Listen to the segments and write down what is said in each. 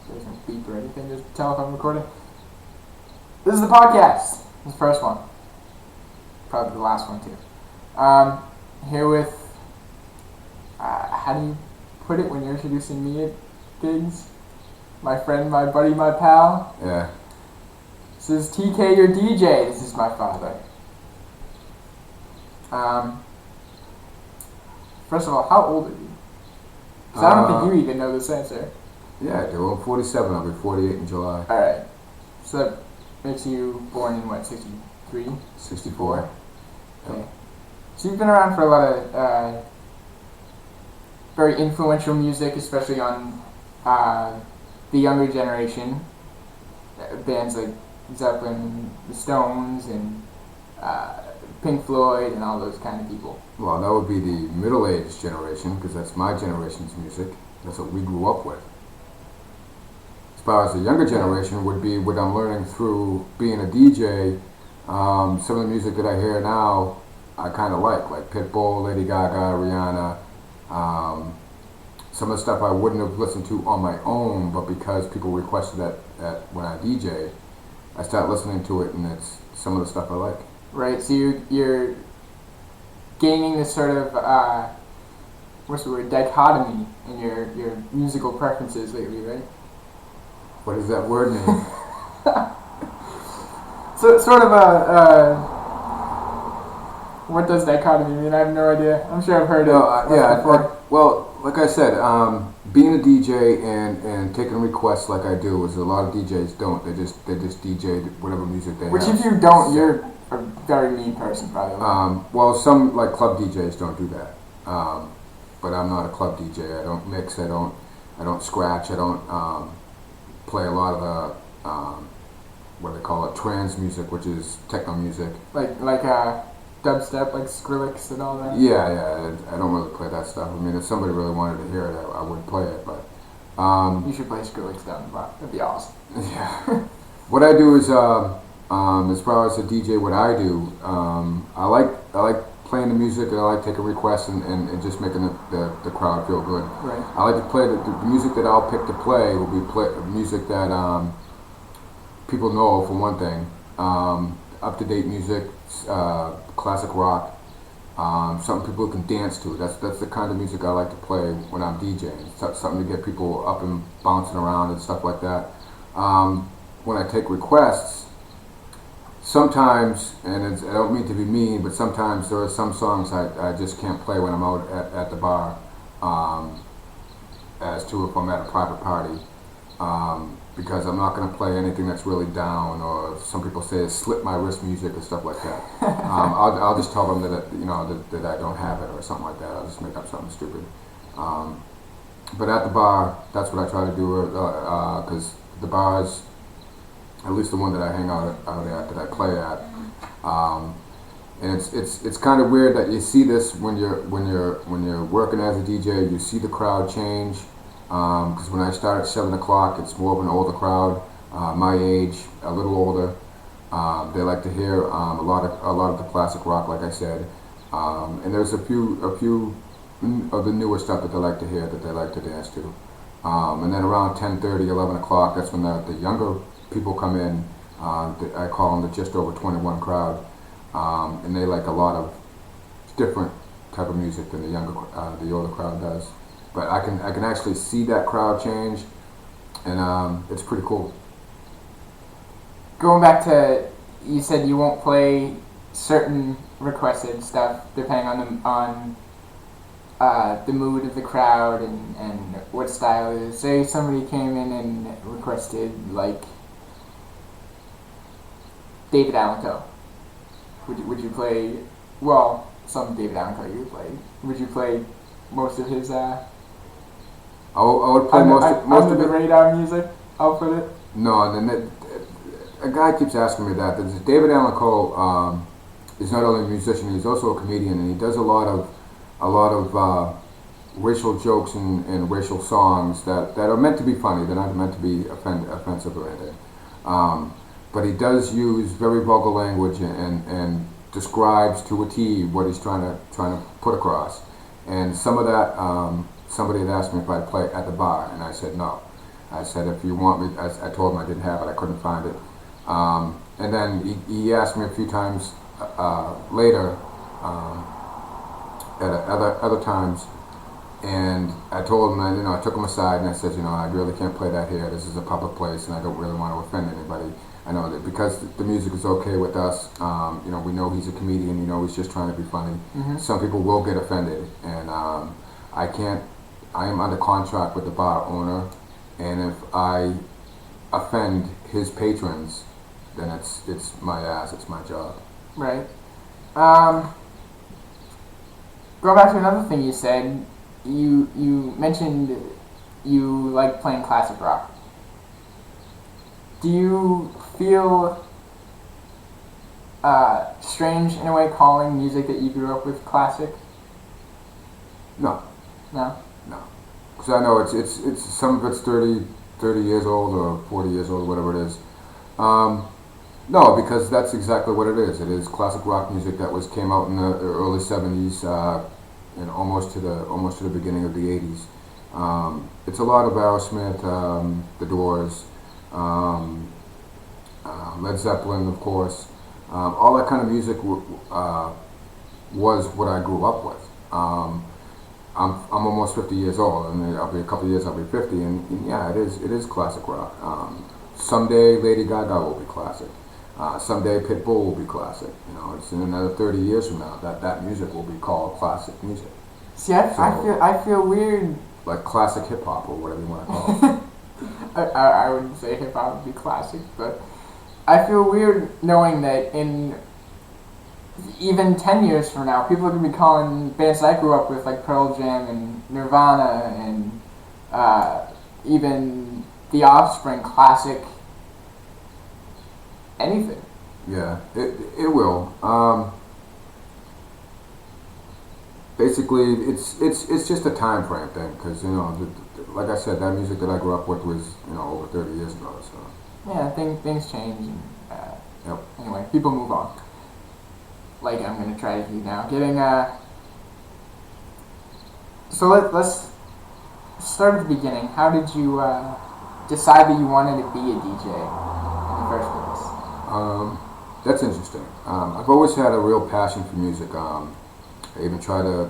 There's no beep or anything. Just tell if I'm recording. This is the podcast. This is the first one. Probably the last one too. Here with, how do you put it when you're introducing me at gigs? My friend, my buddy, my pal. Yeah. This is TK, your DJ. This is my father. First of all, how old are you? Because I don't think you even know this answer. Yeah, I do. I'm 47. I'll be 48 in July. Alright. So that makes you born in what, 63? 64. Okay. So you've been around for a lot of very influential music, especially on the younger generation. Bands like Zeppelin, the Stones, and Pink Floyd, and all those kind of people. Well, that would be the middle-aged generation, because that's my generation's music. That's what we grew up with. As far as the younger generation would be what I'm learning through being a DJ. Some of the music that I hear now, I kind of like Pitbull, Lady Gaga, Rihanna. Some of the stuff I wouldn't have listened to on my own, but because people requested that when I DJ, I start listening to it, and it's some of the stuff I like. Right, so you're gaining this sort of, what's the word, dichotomy in your musical preferences lately, right? What does that word mean? So sort of what does dichotomy mean? I have no idea. I'm sure I've heard it before. Well, like I said, being a DJ and taking requests like I do is a lot of DJs don't. They just DJ whatever music they have. Which if you don't, you're a very mean person, by the way. Well, some like club DJs don't do that. But I'm not a club DJ. I don't mix. I don't scratch. I don't play a lot of the what do they call it, trance music, which is techno music. Like dubstep, like Skrillex and all that? Yeah, I don't really play that stuff. I mean, if somebody really wanted to hear it, I would play it, but... you should play Skrillex down the bar. That'd be awesome. Yeah. What I do is, as far as a DJ, what I do, I like playing the music, and I like taking requests and just making the crowd feel good. Right. I like to play, the music that I'll pick to play will be music that people know, for one thing. Up-to-date music, classic rock, something people can dance to. That's the kind of music I like to play when I'm DJing. Something to get people up and bouncing around and stuff like that. When I take requests, sometimes, and I don't mean to be mean, but sometimes there are some songs I just can't play when I'm out at the bar, as to if I'm at a private party. Because I'm not going to play anything that's really down, or some people say slip my wrist music or stuff like that. I'll just tell them that I don't have it or something like that. I'll just make up something stupid. But at the bar, that's what I try to do, because the bars, at least the one that I hang out at, that I play at, and it's kind of weird that you see this when you're working as a DJ. You see the crowd change. Because when I start at 7 o'clock, it's more of an older crowd, my age, a little older. They like to hear a lot of the classic rock, like I said, and there's a few of the newer stuff that they like to hear, that they like to dance to. And then around 10:30, 11 o'clock, that's when the younger people come in. I call them the just over 21 crowd, and they like a lot of different type of music than the older crowd does. But I can actually see that crowd change, and it's pretty cool. Going back to, you said you won't play certain requested stuff depending on the mood of the crowd and what style it is. Say somebody came in and requested like David Allan Coe. Would you play, well, some David Allan Coe you would play. Would you play most of his I would play most of the radar music? I'll put it. No, and then a guy keeps asking me that. David Allan Coe is not only a musician; he's also a comedian, and he does a lot of racial jokes and racial songs that are meant to be funny. They're not meant to be offensive or anything. But he does use very vulgar language and describes to a T what he's trying to put across. And some of that. Somebody had asked me if I'd play at the bar, and I said no. I said, if you want me, I told him I didn't have it. I couldn't find it. And then he asked me a few times later, at other times, and I told him, I took him aside and I said, I really can't play that here. This is a public place, and I don't really want to offend anybody. I know that because the music is okay with us. We know he's a comedian. He's just trying to be funny. Mm-hmm. Some people will get offended, and I can't. I am under contract with the bar owner, and if I offend his patrons, then it's my ass. It's my job. Right. Go back to another thing you said. You mentioned you like playing classic rock. Do you feel strange in a way calling music that you grew up with classic? No, No. because I know it's some of it's 30 years old or 40 years old, whatever it is. No, because that's exactly what it is. It is classic rock music that came out in the early '70s. And almost to the beginning of the '80s. It's a lot of Aerosmith, The Doors, Led Zeppelin, of course. All that kind of music was what I grew up with. I'm almost 50 years old, and I'll be a couple of years. I'll be 50, and yeah, it is classic rock. Someday Lady Gaga will be classic. Someday Pitbull will be classic. It's in another 30 years from now that music will be called classic music. See, I feel weird. Like classic hip hop or whatever you want to call it. I wouldn't say hip hop would be classic, but I feel weird knowing that in even 10 years from now, people are going to be calling bands that I grew up with, like Pearl Jam and Nirvana and even The Offspring, classic anything. Yeah, it will. Basically, it's just a time frame thing because like I said, that music that I grew up with was over 30 years ago. So Yeah, things change. And, yep. Anyway, people move on. Like I'm gonna try to do now. So let's start at the beginning. How did you decide that you wanted to be a DJ in the first place? That's interesting. I've always had a real passion for music. I even tried to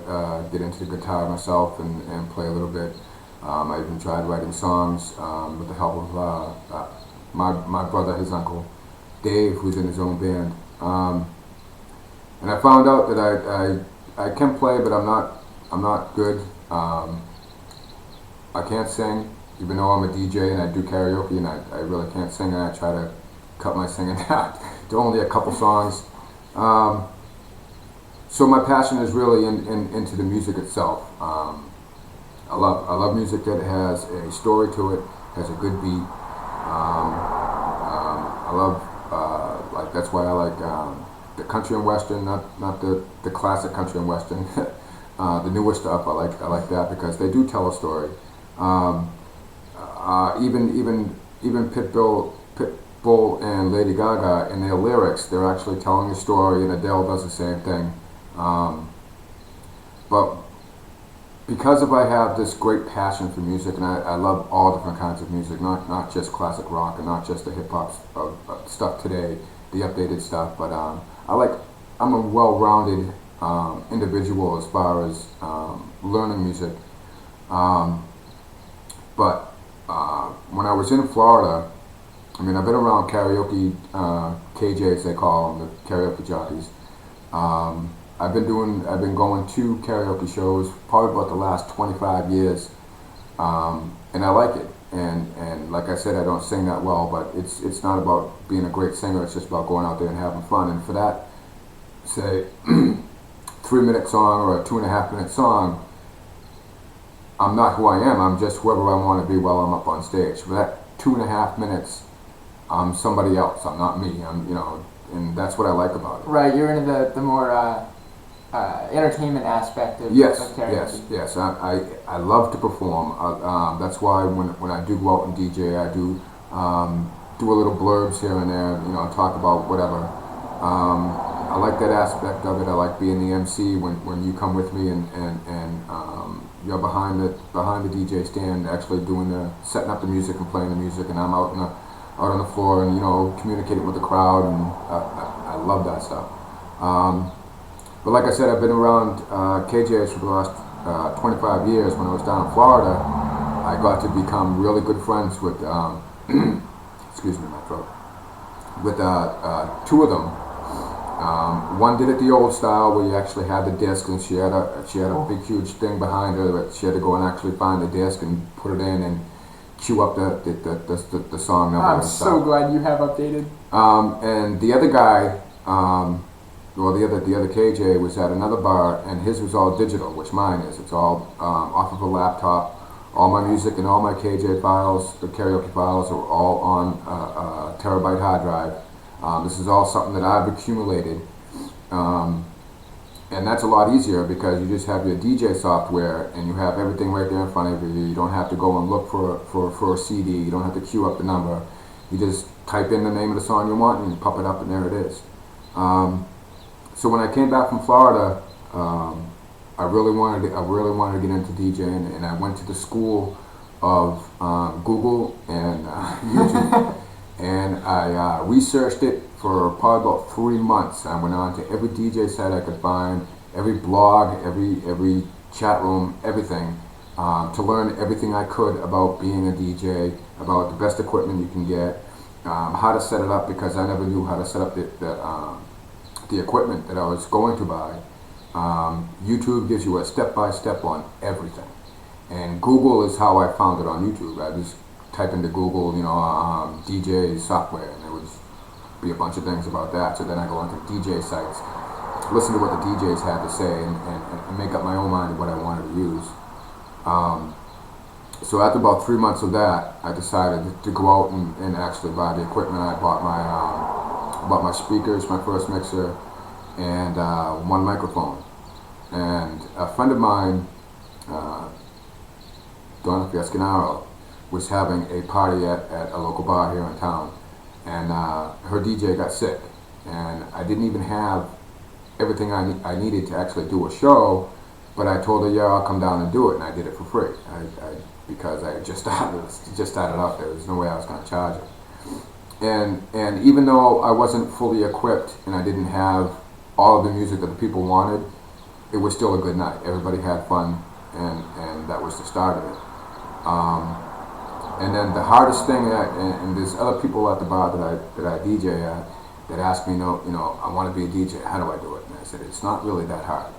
get into the guitar myself and play a little bit. I even tried writing songs with the help of my brother, his uncle, Dave, who's in his own band. And I found out that I can play, but I'm not good. I can't sing, even though I'm a DJ and I do karaoke, and I really can't sing, and I try to cut my singing down to only a couple songs. So my passion is really into the music itself. I love music that has a story to it, has a good beat. I love that's why I like the country and western, not the classic country and western. The newer stuff I like that because they do tell a story. Even Pitbull and Lady Gaga, in their lyrics, they're actually telling a story, and Adele does the same thing. But because I have this great passion for music, and I love all different kinds of music, not just classic rock and not just the hip hop stuff today, the updated stuff, but I'm a well-rounded individual as far as learning music. But when I was in Florida, I've been around karaoke, KJs they call them, the karaoke jockeys. I've been going to karaoke shows probably about the last 25 years, and I like it. And like I said, I don't sing that well, but it's not about being a great singer. It's just about going out there and having fun. And for that, say, 3-minute song or a 2.5-minute song, I'm not who I am. I'm just whoever I want to be while I'm up on stage. For that 2.5 minutes, I'm somebody else. I'm not me. And that's what I like about it. Right, you're into the more entertainment aspect of karaoke. Yes. I love to perform. That's why when I do go out and DJ, I do do a little blurbs here and there. Talk about whatever. I like that aspect of it. I like being the MC when you come with me and you're behind the DJ stand, actually setting up the music and playing the music, and I'm out on the floor and communicating with the crowd, and I love that stuff. But like I said, I've been around KJs for the last 25 years. When I was down in Florida, I got to become really good friends with excuse me, my throat, with two of them. One did it the old style, where you actually had the disc, and she had a big huge thing behind her that she had to go and actually find the disc and put it in and cue up the song number. I'm so glad you have updated. And the other guy, the other KJ was at another bar, and his was all digital, which mine is. It's all off of a laptop. All my music and all my KJ files, the karaoke files, are all on a terabyte hard drive. This is all something that I've accumulated, and that's a lot easier because you just have your DJ software and you have everything right there in front of you. You don't have to go and look for a CD. You don't have to queue up the number. You just type in the name of the song you want and you pop it up, and there it is. So when I came back from Florida, I really wanted to get into DJing, and I went to the school of Google and YouTube, and I researched it for probably about 3 months. I went on to every DJ site I could find, every blog, every chat room, everything, to learn everything I could about being a DJ, about the best equipment you can get, how to set it up, because I never knew how to set up the equipment that I was going to buy. YouTube gives you a step-by-step on everything, and Google is how I found it on YouTube. I just type into Google, DJ software, and there would be a bunch of things about that. So then I go onto DJ sites, listen to what the DJs had to say, and make up my own mind of what I wanted to use. So after about 3 months of that, I decided to go out and actually buy the equipment. I bought my speakers, my first mixer, and one microphone. And a friend of mine, Donna Fiascanaro, was having a party at a local bar here in town, and her DJ got sick, and I didn't even have everything I needed to actually do a show, but I told her, yeah, I'll come down and do it, and I did it for free, because I just started out there. There's no way I was going to charge her. And even though I wasn't fully equipped and I didn't have all of the music that the people wanted, it was still a good night. Everybody had fun, and that was the start of it. And then the hardest thing, and there's other people at the bar that I DJ at that ask me, I want to be a DJ. How do I do it? And I said, it's not really that hard.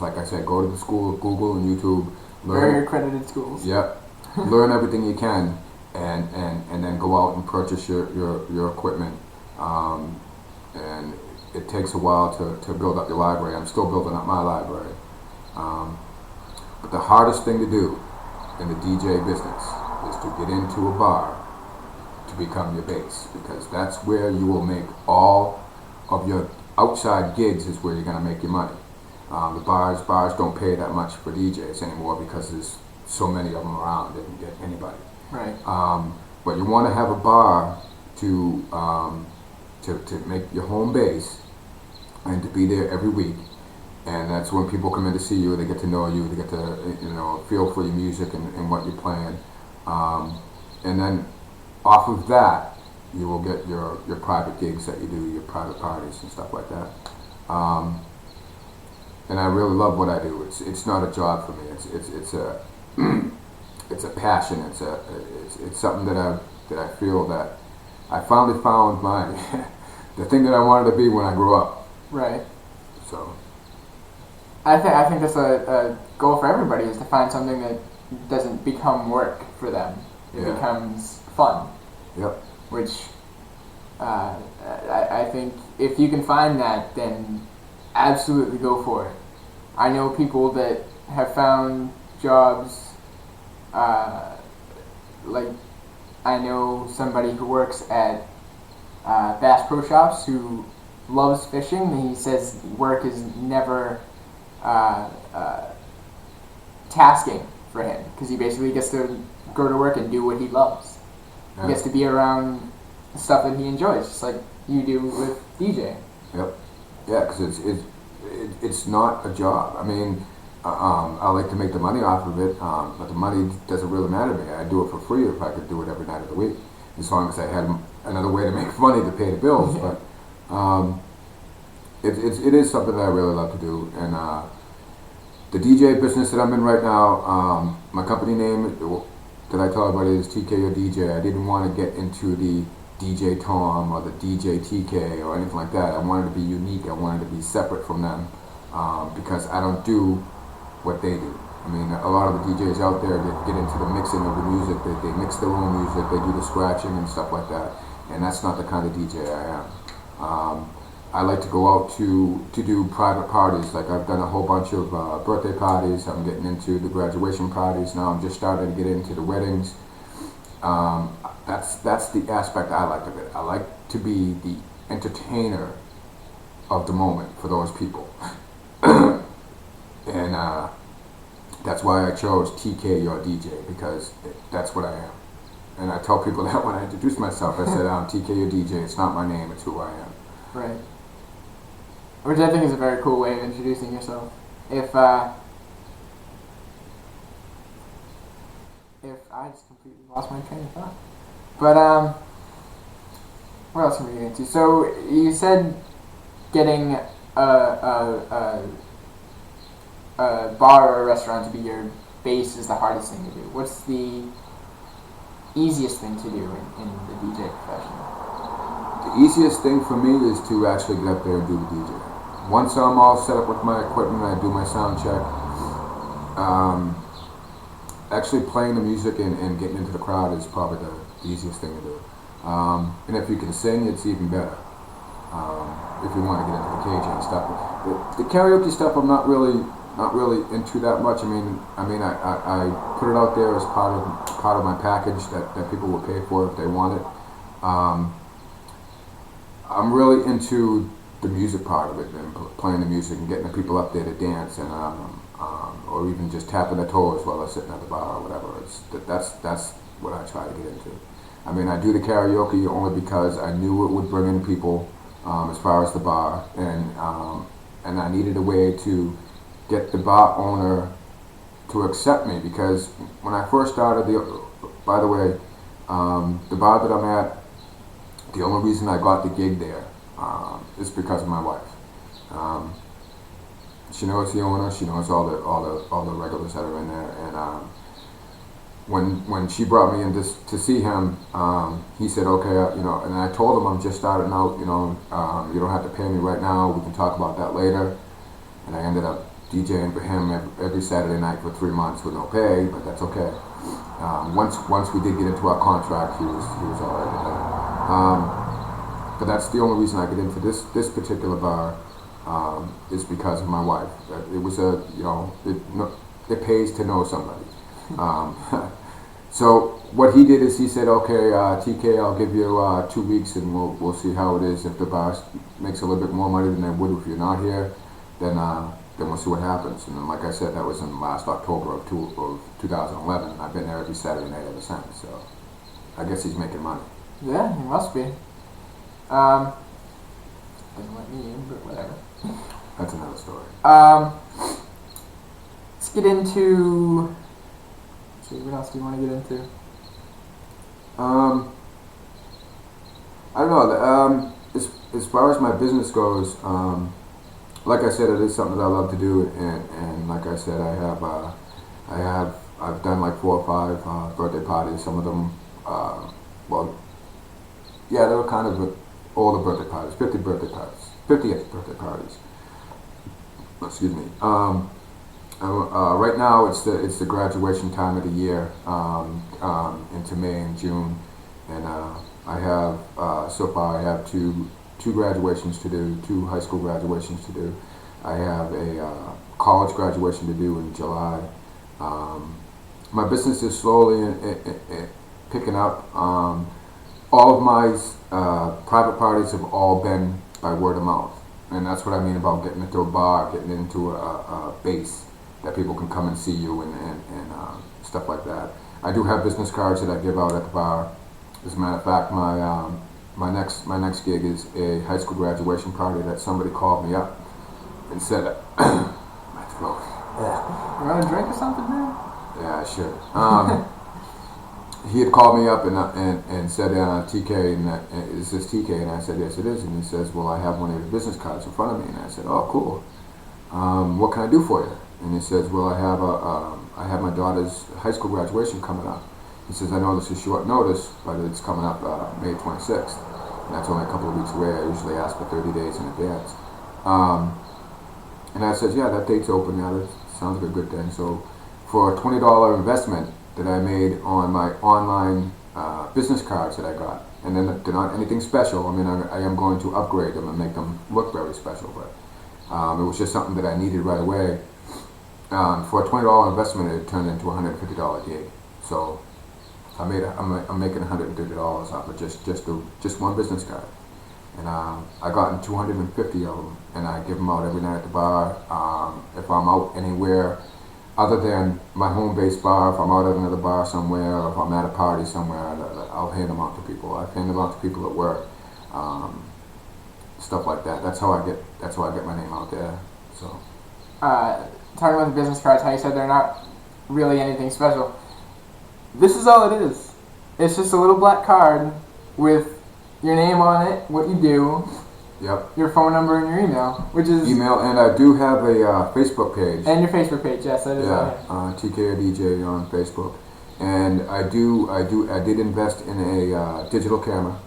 Like I said, go to the school of Google and YouTube. Very accredited schools. Yep. Learn everything you can, and then go out and purchase your equipment. And it takes a while to build up your library. I'm still building up my library. But the hardest thing to do in the DJ business is to get into a bar to become your base, because that's where you will make all of your outside gigs, is where you're going to make your money. The bars don't pay that much for DJs anymore because there's so many of them around. They can get anybody. Right. But you want to have a bar to make your home base and to be there every week. And that's when people come in to see you, they get to know you, they get to feel for your music and what you're playing. And then off of that, you will get your private gigs that you do, your private parties and stuff like that. And I really love what I do. It's not a job for me. It's a it's a passion. It's something that I feel that I finally found the thing that I wanted to be when I grew up. Right. So I think that's a goal for everybody, is to find something that doesn't become work for them. It becomes fun. Yep. Which I think if you can find that, then absolutely go for it. I know people that have found jobs, like I know somebody who works at Bass Pro Shops who loves fishing, and he says work is never tasking for him, because he basically gets to go to work and do what he loves. He gets to be around stuff that he enjoys, just like you do with DJing. Yep. Yeah, because it's not a job. I mean, I like to make the money off of it, but the money doesn't really matter to me. I do it for free if I could do it every night of the week, as long as I had another way to make money to pay the bills. Yeah. But it is something that I really love to do. And the DJ business that I'm in right now, my company name that I tell everybody is TK or DJ. I didn't want to get into the DJ Tom or the DJ TK or anything like that. I wanted to be unique. I wanted to be separate from them because I don't do what they do. I mean, a lot of the DJs out there that get into the mixing of the music, they mix their own music, they do the scratching and stuff like that, and that's not the kind of DJ I am. I like to go out to do private parties. Like I've done a whole bunch of birthday parties. I'm getting into the graduation parties now. I'm just starting to get into the weddings. That's the aspect I like of it. I like to be the entertainer of the moment for those people. And that's why I chose TK or DJ, because that's what I am. And I tell people that when I introduce myself, I said I'm TK or DJ. It's not my name, it's who I am. Right. Which I think is a very cool way of introducing yourself. If I just completely lost my train of thought. But what else can we get into? So you said getting a bar or a restaurant to be your base is the hardest thing to do. What's the easiest thing to do in the DJ profession? The easiest thing for me is to actually get up there and do the DJ. Once I'm all set up with my equipment, I do my sound check. Actually playing the music and getting into the crowd is probably the easiest thing to do. And if you can sing, it's even better. If you want to get into the cage and stuff. The karaoke stuff, I'm not really into that much. I mean, I put it out there as part of my package that people will pay for if they want it. I'm really into the music part of it and playing the music and getting the people up there to dance and or even just tapping their toes while they're sitting at the bar or whatever. That's what I try to get into. I mean, I do the karaoke only because I knew it would bring in people as far as the bar, and I needed a way to get the bar owner to accept me, because when I first started, by the way, the bar that I'm at, the only reason I got the gig there is because of my wife. She knows the owner. She knows all the regulars that are in there. And when she brought me in to see him, he said, "Okay, And I told him I'm just starting out. You don't have to pay me right now. We can talk about that later." And I ended up DJing for him every Saturday night for 3 months with no pay, but that's okay. Once we did get into our contract, he was all right with that. But that's the only reason I get into this particular bar is because of my wife. It was it pays to know somebody. So what he did is he said, "Okay, TK, I'll give you 2 weeks, and we'll see how it is. If the bar makes a little bit more money than they would if you're not here, then we'll see what happens." And then, like I said, that was in last October of 2011. I've been there every Saturday night ever since. So I guess he's making money. Yeah, he must be. Doesn't let me in, but whatever. That's another story. Let's get into. Let's see, what else do you want to get into? I don't know. As far as my business goes, like I said, it is something that I love to do, and like I said, I've done like 4 or 5 birthday parties. Some of them, they were kind of older birthday parties, 50th birthday parties. Excuse me. Right now, it's the graduation time of the year, into May and June, and I have so far I have two graduations to do, 2 high school graduations to do. I have a college graduation to do in July. My business is slowly picking up. All of my private parties have all been by word of mouth, and that's what I mean about getting into a bar, getting into a base that people can come and see you and stuff like that. I do have business cards that I give out at the bar. As a matter of fact, my next gig is a high school graduation party that somebody called me up and said, my throat. Yeah. You want a drink or something, man? Yeah, I should. He had called me up and said, TK, is this TK? And I said, yes, it is. And he says, well, I have one of your business cards in front of me. And I said, oh, cool. What can I do for you? And he says, well, I have my daughter's high school graduation coming up. He says, I know this is short notice, but it's coming up May 26th. And that's only a couple of weeks away. I usually ask for 30 days in advance. And I said, yeah, that date's open. Yeah, that sounds like a good thing. So for a $20 investment that I made on my online business cards that I got, and then they're not anything special. I mean, I am going to upgrade them and make them look very special, but it was just something that I needed right away. For a $20 investment, it turned into a $150 gig. So I'm making $130 off of just one business card. And I gotten 250 of them, and I give them out every night at the bar. If I'm out anywhere other than my home-based bar, if I'm out at another bar somewhere, or if I'm at a party somewhere, I'll hand them out to people. I hand them out to people at work, stuff like that. That's how I get my name out there. So, Talking about the business cards, how you said they're not really anything special. This is all it is. It's just a little black card with your name on it, what you do, yep, your phone number, and your email, which is email, and I do have a Facebook page. And your Facebook page, yes, that is. Yeah, TK DJ on Facebook, and I did invest in a digital camera,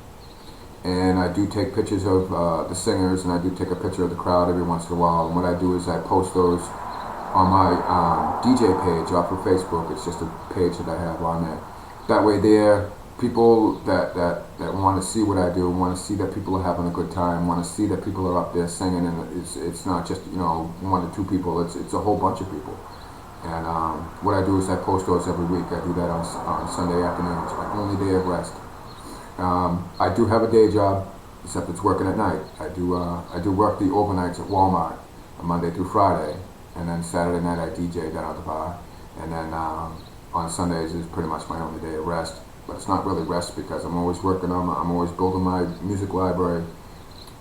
and I do take pictures of the singers, and I do take a picture of the crowd every once in a while. And what I do is I post those on my DJ page off of Facebook. It's just a page that I have on there. That way, there, people that want to see what I do, want to see that people are having a good time, want to see that people are up there singing, and it's not just one or two people. It's a whole bunch of people. And what I do is I post those every week. I do that on Sunday afternoons, my only day of rest. I do have a day job, except it's working at night. I do work the overnights at Walmart, Monday through Friday, and then Saturday night I DJ down at the bar, and then on Sundays is pretty much my only day of rest. But it's not really rest because I'm always working on I'm always building my music library.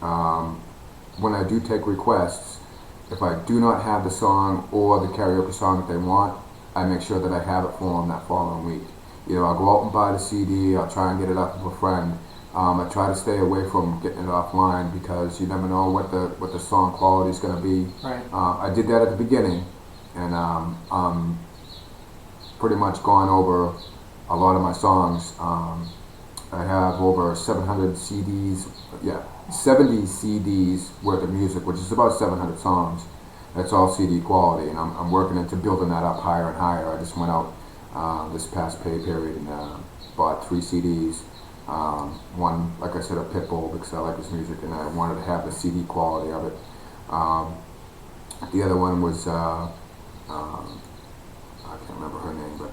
When I do take requests, if I do not have the song or the karaoke song that they want, I make sure that I have it for them that following week. I'll go out and buy the CD, I'll try and get it off of a friend. I try to stay away from getting it offline because you never know what the song quality is going to be. Right. I did that at the beginning, and pretty much gone over a lot of my songs. I have over 700 CDs, 70 CDs worth of music, which is about 700 songs. That's all CD quality, and I'm working into building that up higher and higher. I just went out this past pay period and bought 3 CDs. One, like I said, a Pitbull because I like his music and I wanted to have the CD quality of it. The other one was I can't remember her name, but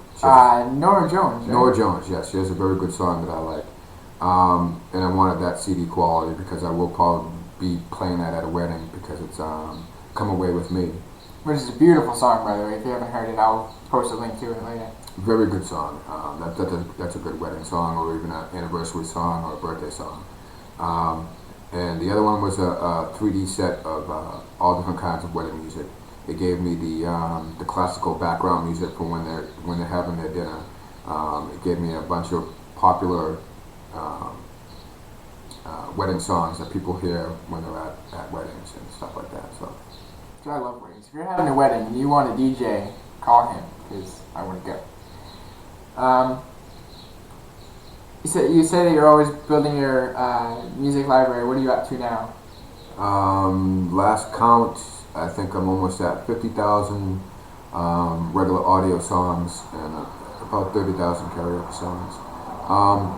Norah Jones. Right? Norah Jones, yes, she has a very good song that I like, and I wanted that CD quality because I will probably be playing that at a wedding because it's "Come Away with Me," which is a beautiful song, by the way. If you haven't heard it, I'll post a link to it later. Very good song. That's a good wedding song, or even an anniversary song, or a birthday song. And the other one was a 3D set of all different kinds of wedding music. It gave me the classical background music for when they're having their dinner. It gave me a bunch of popular wedding songs that people hear when they're at weddings and stuff like that. So I love weddings. If you're having a wedding and you want a DJ, call him because I want to go. You say that you're always building your music library. What are you up to now? Last count, I think I'm almost at 50,000 regular audio songs and about 30,000 karaoke songs.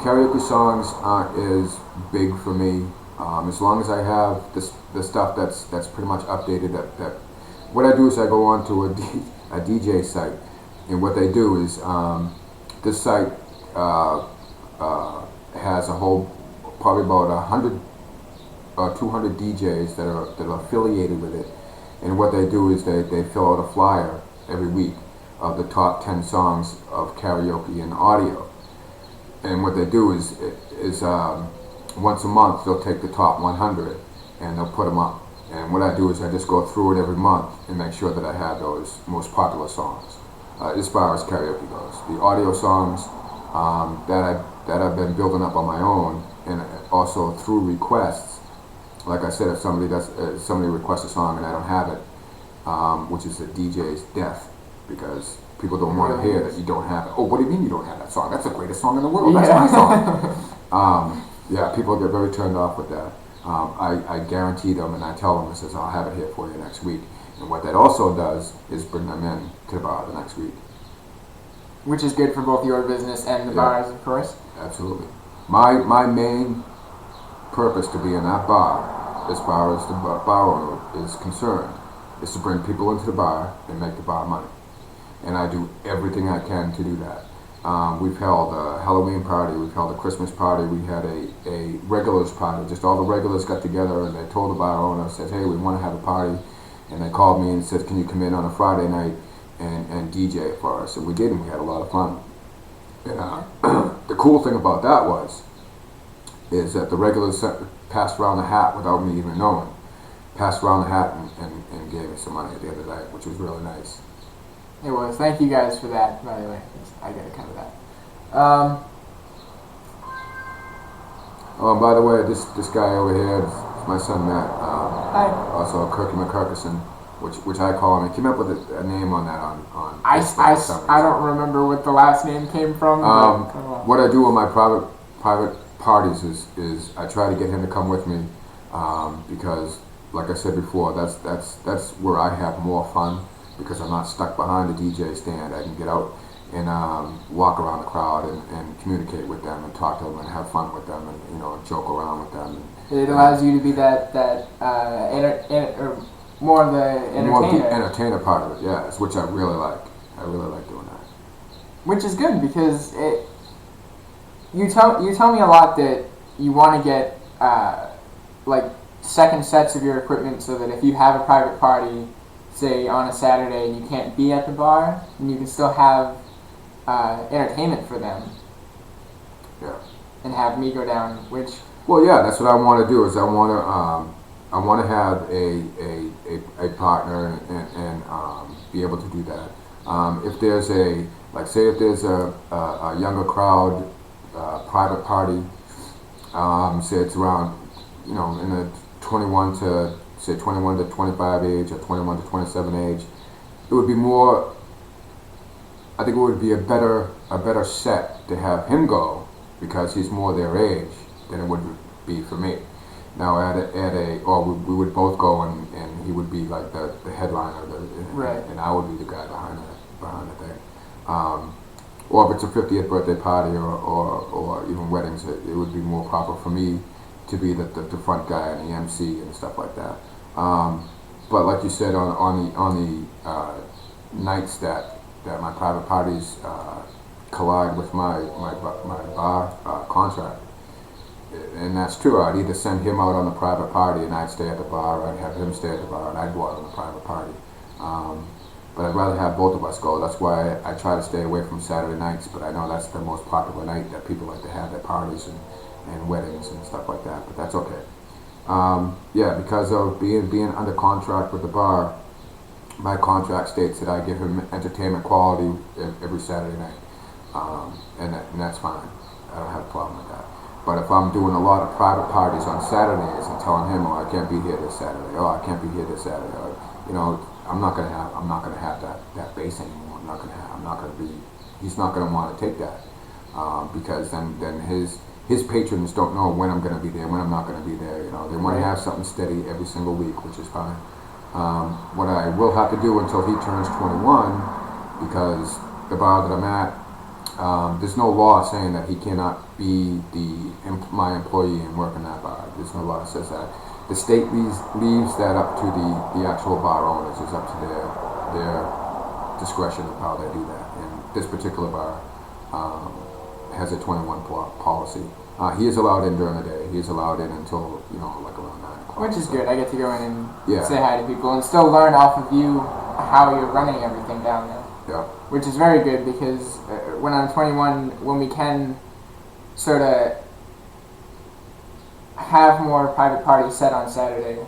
Karaoke songs aren't as big for me. As long as I have the stuff that's pretty much updated. That what I do is I go on to a DJ site, and what they do is this site has a whole probably about 100 or 200 DJs that are affiliated with it. And what they do is they fill out a flyer every week of the top 10 songs of karaoke and audio. And what they do is once a month they'll take the top 100 and they'll put them up. And what I do is I just go through it every month and make sure that I have those most popular songs. As far as karaoke goes, the audio songs that I've been building up on my own, and also through requests. Like I said, if somebody requests a song and I don't have it, which is the DJ's death, because people don't want to hear that you don't have it. Oh, what do you mean you don't have that song? That's the greatest song in the world. That's my song. Yeah, people get very turned off with that. I guarantee them, and I tell them, I says, I'll have it here for you next week. And what that also does is bring them in to the bar the next week. Which is good for both your business and the bars, of course. Absolutely. My main purpose to be in that bar, as far as the bar owner is concerned, is to bring people into the bar and make the bar money. And I do everything I can to do that. We've held a Halloween party, we've held a Christmas party, we had a regulars party. Just all the regulars got together and they told the bar owner, said, hey, we want to have a party. And they called me and said, can you come in on a Friday night and DJ it for us? And we did, and we had a lot of fun. And the cool thing about that is that the regulars passed around the hat without me even knowing. Passed around the hat and gave me some money at the end of the night, which was really nice. It was. Thank you guys for that, by the way. I gotta cover that. Oh, and by the way, this guy over here is my son Matt. Hi. Also Kirky McCurkison, which I call him. He came up with a name on that on I Facebook. I don't remember what the last name came from. What I do on my private parties is I try to get him to come with me because, like I said before, that's where I have more fun, because I'm not stuck behind a DJ stand. I can get out and walk around the crowd and communicate with them and talk to them and have fun with them and joke around with them. It allows you to be that more of the entertainer. More of the entertainer part of it, yes, which I really like. I really like doing that. Which is good, because you tell me a lot that you want to get like second sets of your equipment, so that if you have a private party, say on a Saturday, and you can't be at the bar, and you can still have entertainment for them. Yeah. And have me go down, which. Well, yeah, that's what I want to do. Is I want to have a partner and be able to do that. If there's if there's a younger crowd, private party, say it's around, in the 21 to 25 age or 21 to 27 age, it would be more. I think it would be a better set to have him go, because he's more their age than it would be for me. Now we would both go and he would be like the headliner, right, and I would be the guy behind the thing. Or if it's a 50th birthday party or even weddings, it would be more proper for me to be the front guy and the MC and stuff like that. But like you said, on the nights that my private parties collide with my bar contract, and that's true. I'd either send him out on a private party and I'd stay at the bar, or I'd have him stay at the bar and I'd go out on a private party. But I'd rather have both of us go. That's why I try to stay away from Saturday nights, but I know that's the most popular night that people like to have at parties and weddings and stuff like that, but that's okay. Because of being under contract with the bar, my contract states that I give him entertainment quality every Saturday night, and that's fine. I don't have a problem with that. But if I'm doing a lot of private parties on Saturdays and telling him, I can't be here this Saturday, I can't be here this Saturday, I'm not gonna have that base anymore. He's not gonna want to take that, because then his patrons don't know when I'm gonna be there, when I'm not gonna be there. They want to have something steady every single week, which is fine. What I will have to do until he turns 21, because the bar that I'm at, there's no law saying that he cannot be my employee and work in that bar. There's no law that says that. The state leaves that up to the actual bar owners. It's up to their discretion of how they do that. And this particular bar has a 21 policy. He is allowed in during the day. He is allowed in until like around 9 o'clock. Which is good. I get to go in and say hi to people and still learn off of you how you're running everything down there. Yeah. Which is very good, because when I'm 21, when we can sort of have more private parties set on Saturday,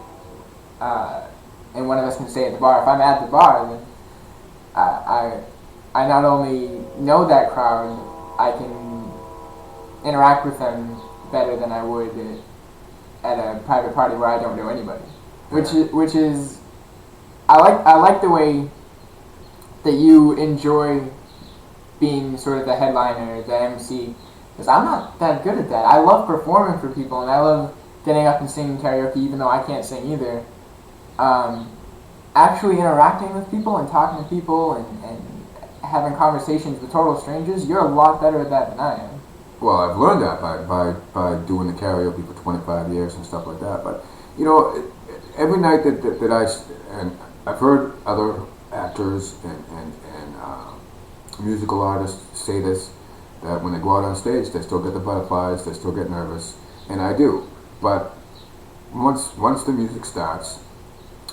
and one of us can stay at the bar. If I'm at the bar, then I not only know that crowd, I can interact with them better than I would at a private party where I don't know anybody. Which is I like the way that you enjoy being sort of the headliner, the MC, because I'm not that good at that. I love performing for people, and I love getting up and singing karaoke, even though I can't sing either. Actually interacting with people and talking to people and having conversations with total strangers, you're a lot better at that than I am. Well, I've learned that by doing the karaoke for 25 years and stuff like that. But, you know, every night and I've heard other actors and musical artists say this, that when they go out on stage, they still get the butterflies, they still get nervous, and I do. But once the music starts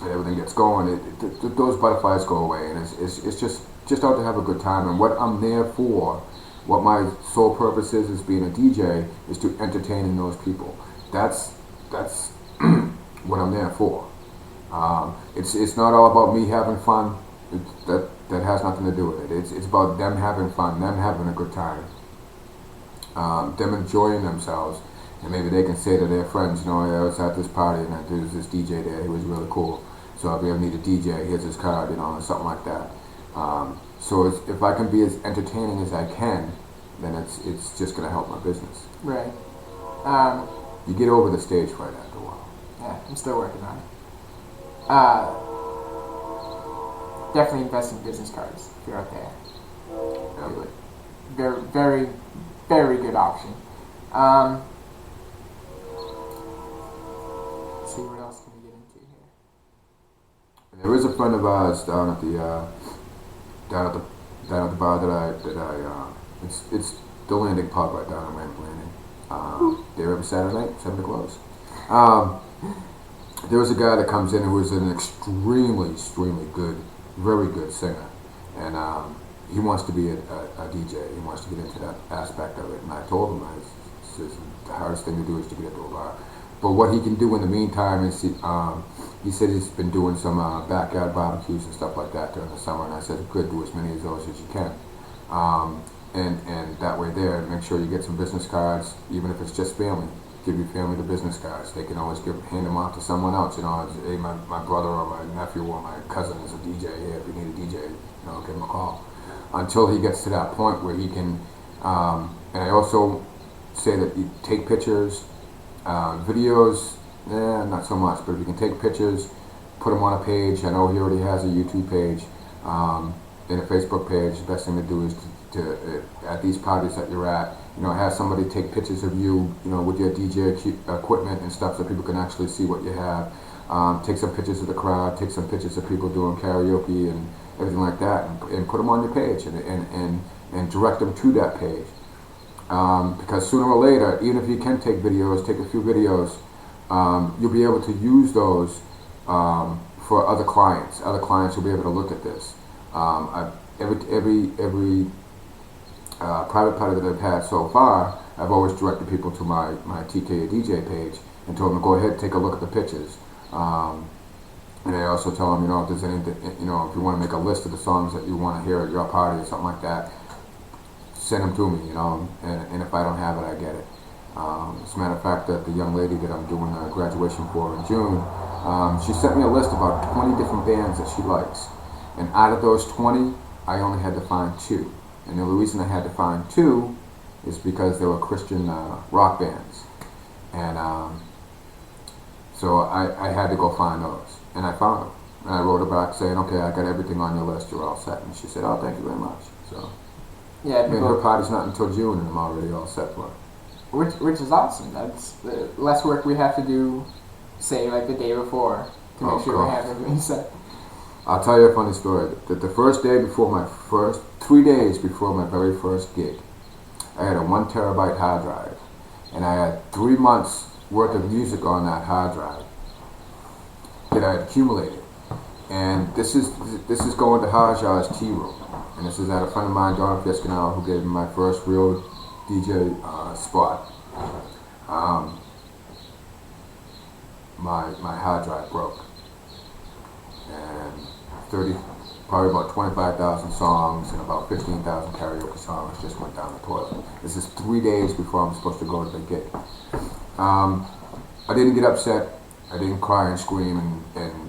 and everything gets going, those butterflies go away, and it's just out to have a good time. And what I'm there for, what my sole purpose is being a DJ, is to entertain those people. That's what I'm there for. It's not all about me having fun. That has nothing to do with it. It's about them having fun, them having a good time, them enjoying themselves, and maybe they can say to their friends, you know, I was at this party and there was this DJ there. He was really cool. So if you ever need a DJ, here's his card, you know, or something like that. So if I can be as entertaining as I can, then it's just going to help my business. Right. You get over the stage fright after a while. Yeah, I'm still working on it. Definitely invest in business cards if you're out there. Yeah. Very, very, very good option. Let's see what else can we get into here. There is a friend of ours down at the bar that I it's the Landing Pub right down in Ramp Landing. There every Saturday night, 7 to close. There was a guy that comes in who is an extremely good, very good singer, and he wants to be a DJ. He wants to get into that aspect of it. And I told him, the hardest thing to do is to get into a bar. But what he can do in the meantime is he said he's been doing some backyard barbecues and stuff like that during the summer. And I said, good, do as many of those as you can. And that way there, make sure you get some business cards, even if it's just family. Give your family the business cards. They can always hand them off to someone else. You know, hey, my brother or my nephew or my cousin is a DJ. Hey, if you need a DJ, you know, give him a call. Until he gets to that point where he can, and I also say that you take pictures, videos, not so much, but if you can take pictures, put them on a page. I know he already has a YouTube page and a Facebook page. The best thing to do is to at these parties that you're at, you know, have somebody take pictures of you, you know, with your DJ equipment and stuff, so people can actually see what you have. Take some pictures of the crowd, take some pictures of people doing karaoke and everything like that, and put them on your page and direct them to that page. Because sooner or later, even if you can take videos, take a few videos, you'll be able to use those for other clients. Other clients will be able to look at this. Every private party that I've had so far, I've always directed people to my TK DJ page and told them to go ahead and take a look at the pictures. And I also tell them, you know, if there's anything, you know, if you want to make a list of the songs that you want to hear at your party or something like that, send them to me, you know, and if I don't have it, I get it. As a matter of fact, that the young lady that I'm doing a graduation for in June, she sent me a list of about 20 different bands that she likes. And out of those 20, I only had to find 2. And the only reason I had to find 2 is because they were Christian rock bands. And so I had to go find those. And I found them. And I wrote her back saying, okay, I got everything on your list, you're all set. And she said, oh, thank you very much. So, yeah, and her party's not until June, and I'm already all set for it. Which is awesome. That's the less work we have to do, say, like the day before, to make sure we have everything set. I'll tell you a funny story. The first day before 3 days before my very first gig, I had a 1 terabyte hard drive, and I had 3 months worth of music on that hard drive that I had accumulated. And this is going to Hajar's Tea Room, and this is at a friend of mine, John Fiscanel, who gave me my first real DJ spot. My hard drive broke, and 30, probably about 25,000 songs and about 15,000 karaoke songs just went down the toilet. This is 3 days before I'm supposed to go to the gig. I didn't get upset. I didn't cry and scream and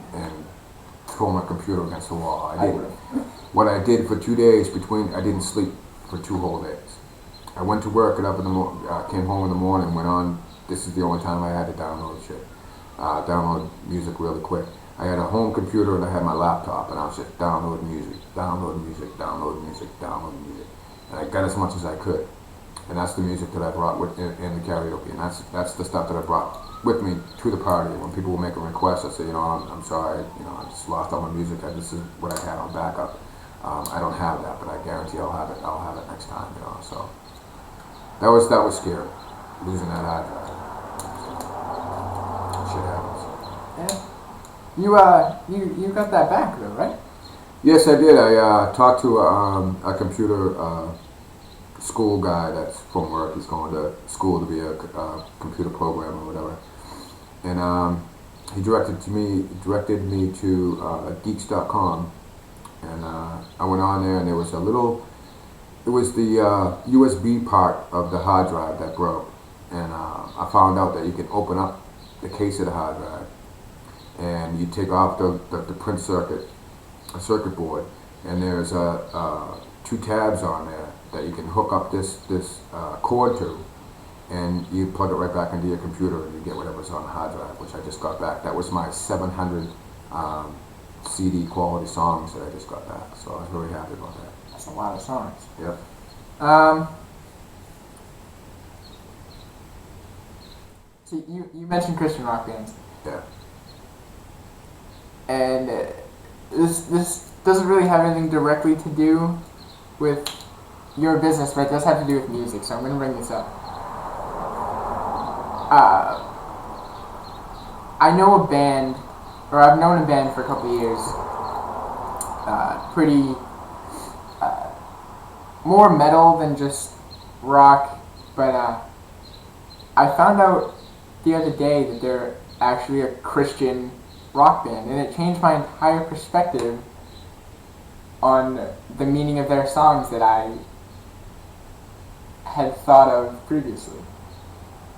throw my computer against the wall. I didn't. What I did for 2 days I didn't sleep for 2 whole days. I went to work, came home in the morning, went on. This is the only time I had to download shit. Download music really quick. I had a home computer and I had my laptop, and I was just downloading music. And I got as much as I could. And that's the music that I brought in the karaoke. And that's the stuff that I brought with me to the party. When people will make a request, I say, I'm sorry, I just lost all my music. This is what I had on backup. I don't have that, but I guarantee I'll have it next time, so. That was scary, losing that hard drive. Shit happens. Yeah. You got that back though, right? Yes, I did. I talked to a computer school guy that's from work. He's going to school to be a computer programmer or whatever. And he directed me to geeks.com. And I went on there, and there was it was the USB part of the hard drive that broke. And I found out that you can open up the case of the hard drive, and you take off the print circuit board, and there's 2 tabs on there that you can hook up this cord to, and you plug it right back into your computer, and you get whatever's on the hard drive, which I just got back. That was my 700 CD quality songs that I just got back, so I was very happy about that. That's a lot of songs. Yep. So you mentioned Christian rock bands. Yeah. And this doesn't really have anything directly to do with your business, but it does have to do with music, so I'm going to bring this up. I know a band, or I've known a band for a couple of years, pretty more metal than just rock, but I found out the other day that they're actually a Christian rock band, and it changed my entire perspective on the meaning of their songs that I had thought of previously.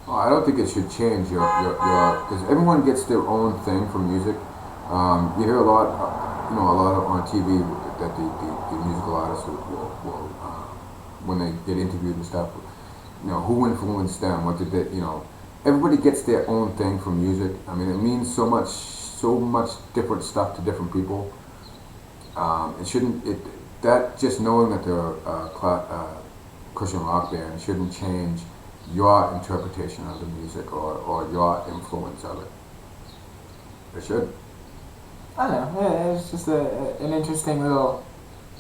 Well, I don't think it should change your because everyone gets their own thing from music. You hear a lot of on TV that the musical artists will when they get interviewed and stuff, who influenced them, what did they, everybody gets their own thing from music. I mean, it means so much different stuff to different people. That just knowing that they're a Christian rock band shouldn't change your interpretation of the music or your influence of it. It should. I don't know. It's just an interesting little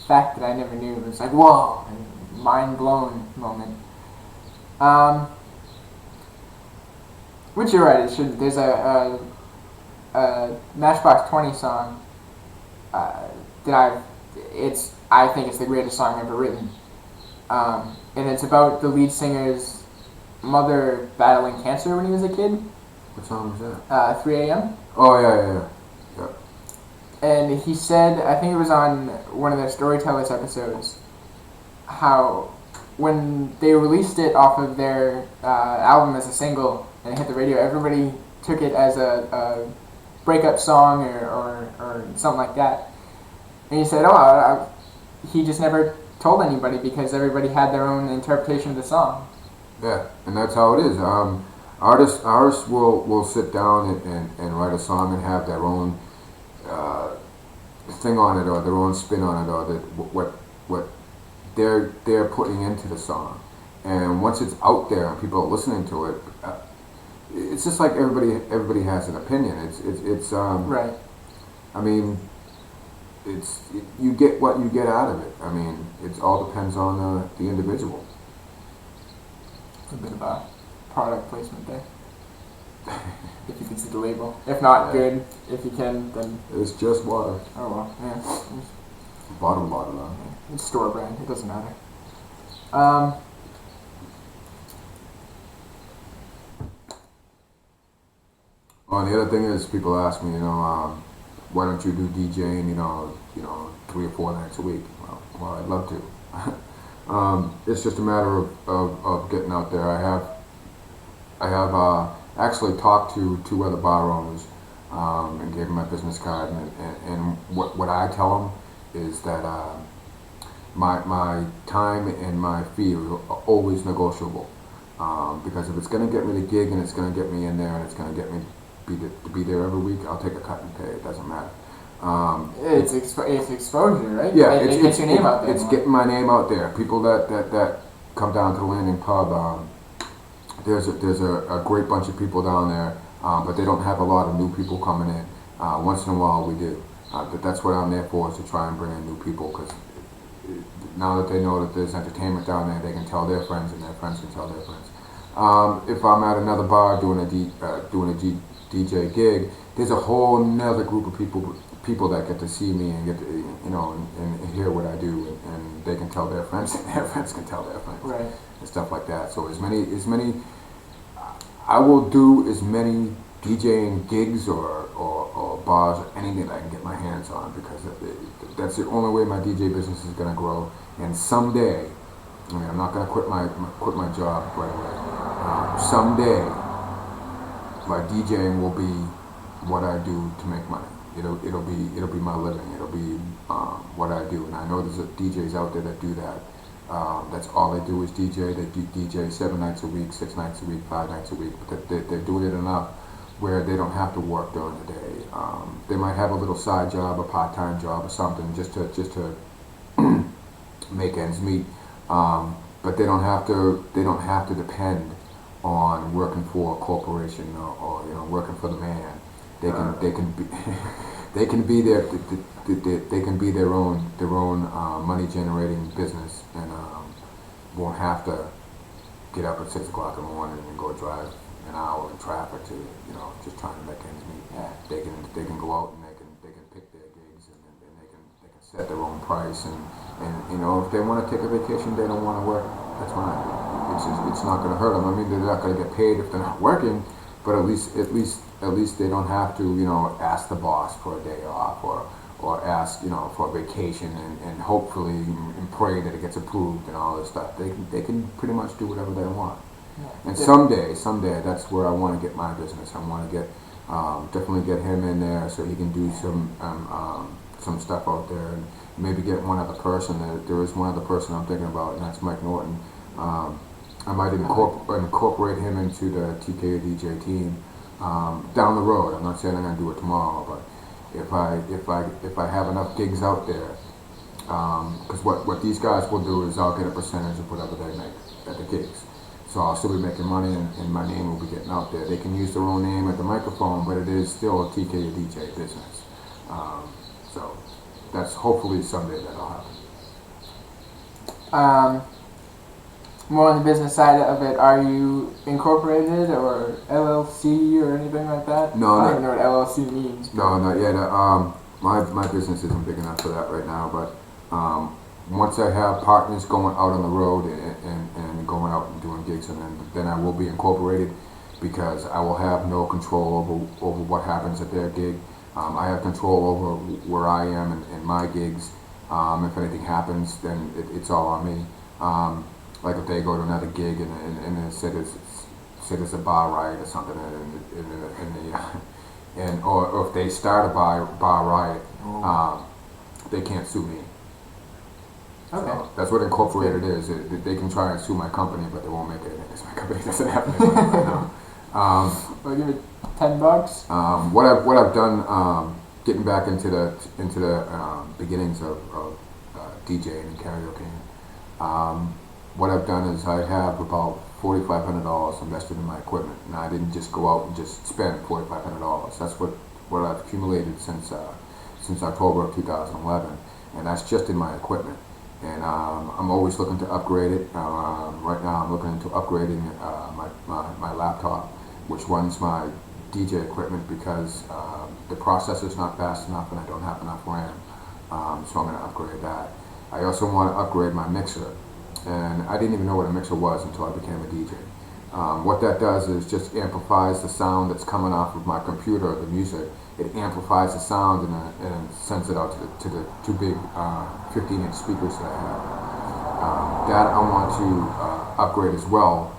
fact that I never knew. It was like, whoa, mind blown moment. Which you're right, it should. There's a Matchbox 20 song that I think it's the greatest song ever written. And it's about the lead singer's mother battling cancer when he was a kid. What song was that? 3 a.m. Oh, yeah. And he said, I think it was on one of their Storytellers episodes, how when they released it off of their album as a single and it hit the radio, everybody took it as a breakup song or something like that. And he said, he just never told anybody because everybody had their own interpretation of the song. Yeah, and that's how it is. Artists will sit down and write a song and have their own thing on it, or their own spin on it, or what they're putting into the song. And once it's out there and people are listening to it, it's just like everybody has an opinion. It's right. I mean, you get what you get out of it. I mean, it all depends on the individual. A bit of a product placement there. If you can see the label. If not, good. If you can, then... It's just water. Oh, well, yeah. Bottom line. Yeah. It's store brand. It doesn't matter. Oh, and the other thing is, people ask me, why don't you do DJing, 3 or 4 nights a week? Well, I'd love to. It's just a matter of getting out there. I have actually talked to 2 other bar owners and gave them my business card, and what I tell them is that my time and my fee are always negotiable, because if it's going to get me the gig and it's going to get me in there and it's going to get me to be there every week, I'll take a cut and pay. It doesn't matter. It's exposure, right? Yeah, it gets your name out there. It's getting my name out there. People that come down to the Landing Pub, there's a great bunch of people down there, but they don't have a lot of new people coming in. Once in a while we do. That's what I'm there for, is to try and bring in new people, because now that they know that there's entertainment down there, they can tell their friends, and their friends can tell their friends. If I'm at another bar doing a DJ gig, there's a whole nother group of people that get to see me and get to, and hear what I do, and they can tell their friends, and their friends can tell their friends, Right. and stuff like that. So as many, I will do as many DJing gigs or bars or anything that I can get my hands on, because that's the only way my DJ business is going to grow. And someday, I'm not going to quit my job right away. Someday, my DJing will be what I do to make money. It'll be my living. It'll be what I do. And I know there's DJs out there that do that. That's all they do is DJ. They do DJ 7 nights a week, 6 nights a week, 5 nights a week. But they're doing it enough where they don't have to work during the day. They might have a little side job, a part-time job, or something, just to make ends meet. But they don't have to depend on working for a corporation or working for the man. They can be they can be their own money generating business, and won't have to get up at 6 o'clock in the morning and go drive an hour in traffic to just trying to make ends meet. Yeah. They can go out and they can pick their gigs, and they can set their own price, and if they want to take a vacation, they don't want to work, that's fine. It's not going to hurt them. I mean, they're not going to get paid if they're not working, but at least they don't have to ask the boss for a day off, or ask for a vacation, and hopefully and pray that it gets approved and all this stuff. They can pretty much do whatever they want. Yeah. And someday, that's where I want to get my business. I want to definitely get him in there so he can do some stuff out there, and maybe get one other person. There is one other person I'm thinking about, and that's Mike Norton. I might incorporate him into the TKO DJ team down the road. I'm not saying I'm going to do it tomorrow, but if I have enough gigs out there, because what these guys will do is I'll get a percentage of whatever they make at the gigs. So I'll still be making money, and my name will be getting out there. They can use their own name at the microphone, but it is still a TKO DJ business. So that's hopefully someday that'll happen. More on the business side of it, are you incorporated or LLC or anything like that? No, I don't even know what LLC means. No, not yet. My business isn't big enough for that right now, but once I have partners going out on the road and going out and doing gigs, and then I will be incorporated, because I will have no control over what happens at their gig. I have control over where I am and my gigs. If anything happens, then it's all on me. Like if they go to another gig and they say there's a bar riot or something, or if they start a bar riot, they can't sue me. Okay. So that's what incorporated is. They can try and sue my company, but they won't make it because my company doesn't have anything. I'll give it $10. What I've done, getting back into the beginnings of DJing and karaoke. What I've done is I have about $4,500 invested in my equipment, and I didn't just go out and just spend $4,500. That's what I've accumulated since October of 2011, and that's just in my equipment. And I'm always looking to upgrade it. Right now I'm looking into upgrading my laptop, which runs my DJ equipment, because the processor's not fast enough and I don't have enough RAM. So I'm going to upgrade that. I also want to upgrade my mixer. And I didn't even know what a mixer was until I became a DJ. What that does is just amplifies the sound that's coming off of my computer, the music. It amplifies the sound and sends it out to the two big 15-inch speakers that I have. That I want to upgrade as well.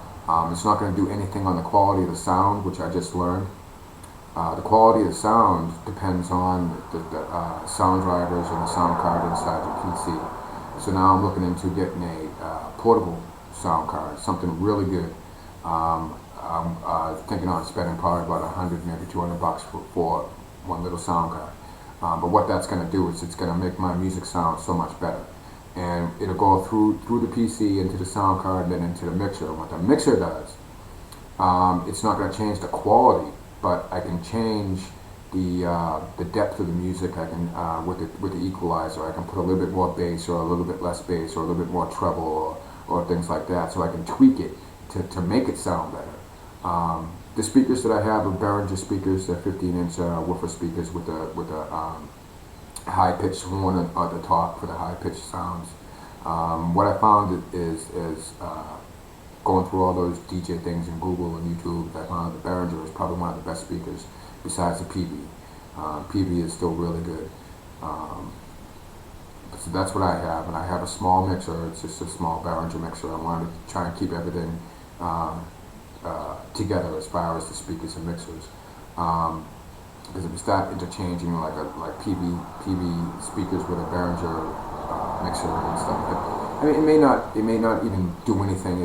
It's not going to do anything on the quality of the sound, which I just learned. The quality of the sound depends on the sound drivers and the sound card inside your PC. So now I'm looking into getting a portable sound card, something really good. I'm thinking on spending probably about 100, maybe 200 bucks for one little sound card. But what that's going to do is it's going to make my music sound so much better. And it'll go through the PC into the sound card and then into the mixer. And what the mixer does, it's not going to change the quality, but I can change the depth of the music. I can with the equalizer, I can put a little bit more bass or a little bit less bass or a little bit more treble or things like that. So I can tweak it to make it sound better. The speakers that I have are Behringer speakers. They're 15-inch woofer speakers with a high-pitched horn at the top for the high-pitched sounds. What I found is going through all those DJ things in Google and YouTube, I found the Behringer is probably one of the best speakers besides the PV. PV is still really good. So that's what I have, and I have a small mixer. It's just a small Behringer mixer. I wanted to try and keep everything together as far as the speakers and mixers. Because if you start interchanging like PV speakers with a Behringer mixer and stuff, I mean, it may not even do anything.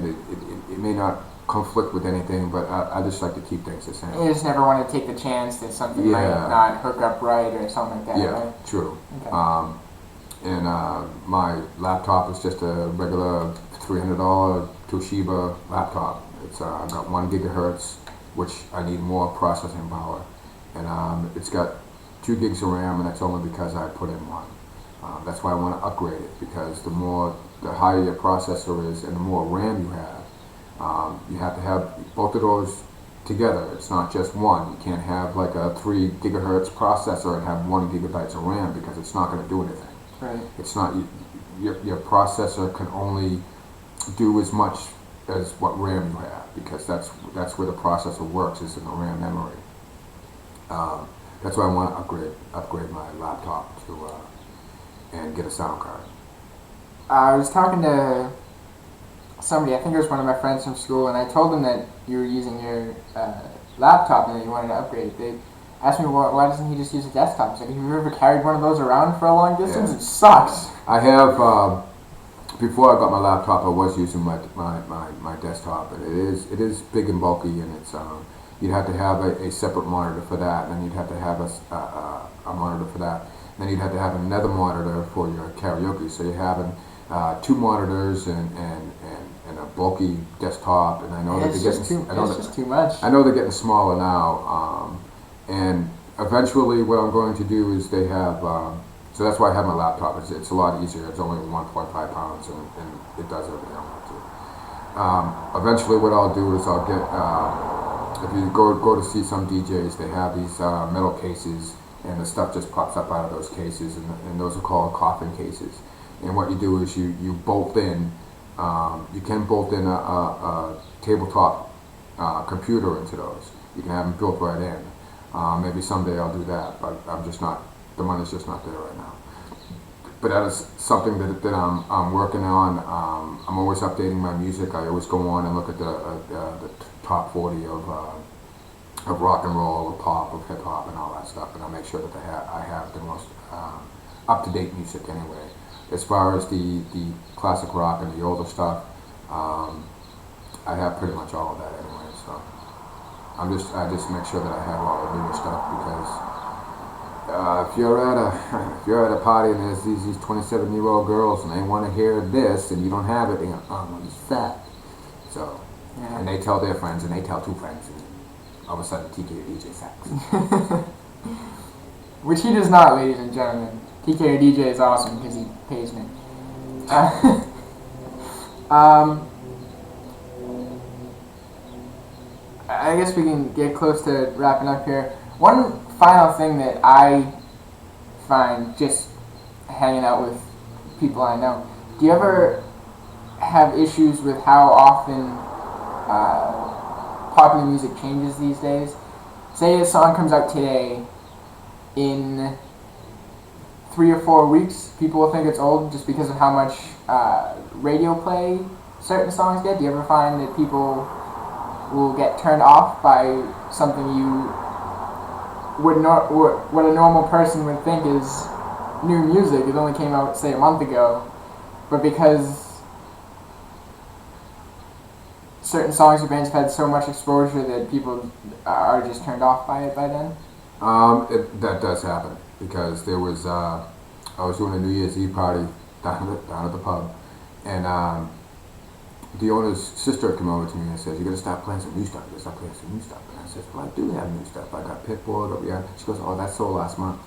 It may not conflict with anything, but I just like to keep things the same. You just never want to take the chance that something might not hook up right or something like that. Yeah, right? True. Okay. And my laptop is just a regular $300 Toshiba laptop. It's got 1 gigahertz, which I need more processing power. And it's got 2 gigs of RAM, and that's only because I put in one. That's why I want to upgrade it, because the higher your processor is and the more RAM you have to have both of those together. It's not just one. You can't have like a 3 gigahertz processor and have 1 gigabyte of RAM, because it's not going to do anything. Right. It's not, your processor can only do as much as what RAM you have, because that's where the processor works, is in the RAM memory. That's why I want to upgrade my laptop to and get a sound card. I was talking to somebody, I think it was one of my friends from school, and I told them that you were using your laptop and that you wanted to upgrade it. They asked me, why doesn't he just use a desktop? I was like, have you ever carried one of those around for a long distance? Yeah. It sucks. I have, before I got my laptop, I was using my desktop, and it is big and bulky, and it's you'd have to have a separate monitor for that, and then you'd have to have a monitor for that. Then you'd have to have another monitor for your karaoke. So you're having 2 monitors and a bulky desktop, and I know that they're getting just too much. I know they're getting smaller now, and eventually what I'm going to do is they have. So that's why I have my laptop. It's a lot easier. It's only 1.5 pounds, and it does everything I want to. Eventually, what I'll do is I'll get. If you go to see some DJs, they have these metal cases, and the stuff just pops up out of those cases, and those are called coffin cases. And what you do is you bolt in. You can bolt in a tabletop computer into those. You can have them built right in. Maybe someday I'll do that, but I'm just not. The money's just not there right now. But that is something that I'm working on. I'm always updating my music. I always go on and look at the top 40 of rock and roll, of pop, of hip hop, and all that stuff, and I make sure that I have the most up-to-date music anyway. As far as the classic rock and the older stuff, I have pretty much all of that anyway. So I just make sure that I have all the newer stuff, because if you're at a party and there's these 27-year-old girls and they want to hear this and you don't have it, they go, oh, no, he's fat. So, yeah. And they tell their friends and they tell 2 friends, and all of a sudden TK or DJ sucks. Which he does not, ladies and gentlemen. TK or DJ is awesome because he pays me. I guess we can get close to wrapping up here. One final thing that I find just hanging out with people I know, do you ever have issues with how often popular music changes these days. Say a song comes out today, in 3 or 4 weeks, people will think it's old just because of how much radio play certain songs get. Do you ever find that people will get turned off by something you would not, what a normal person would think is new music? It only came out, say, a month ago, but because certain songs or bands have had so much exposure that people are just turned off by it by then? That does happen because there was I was doing a New Year's Eve party down at the pub, and the owner's sister came over to me and says, "You gotta stop playing some new stuff. You gotta stop playing some new stuff." And I said, "Well, I do have new stuff. I got Pitbull, yeah." She goes, "Oh, that's sold last month."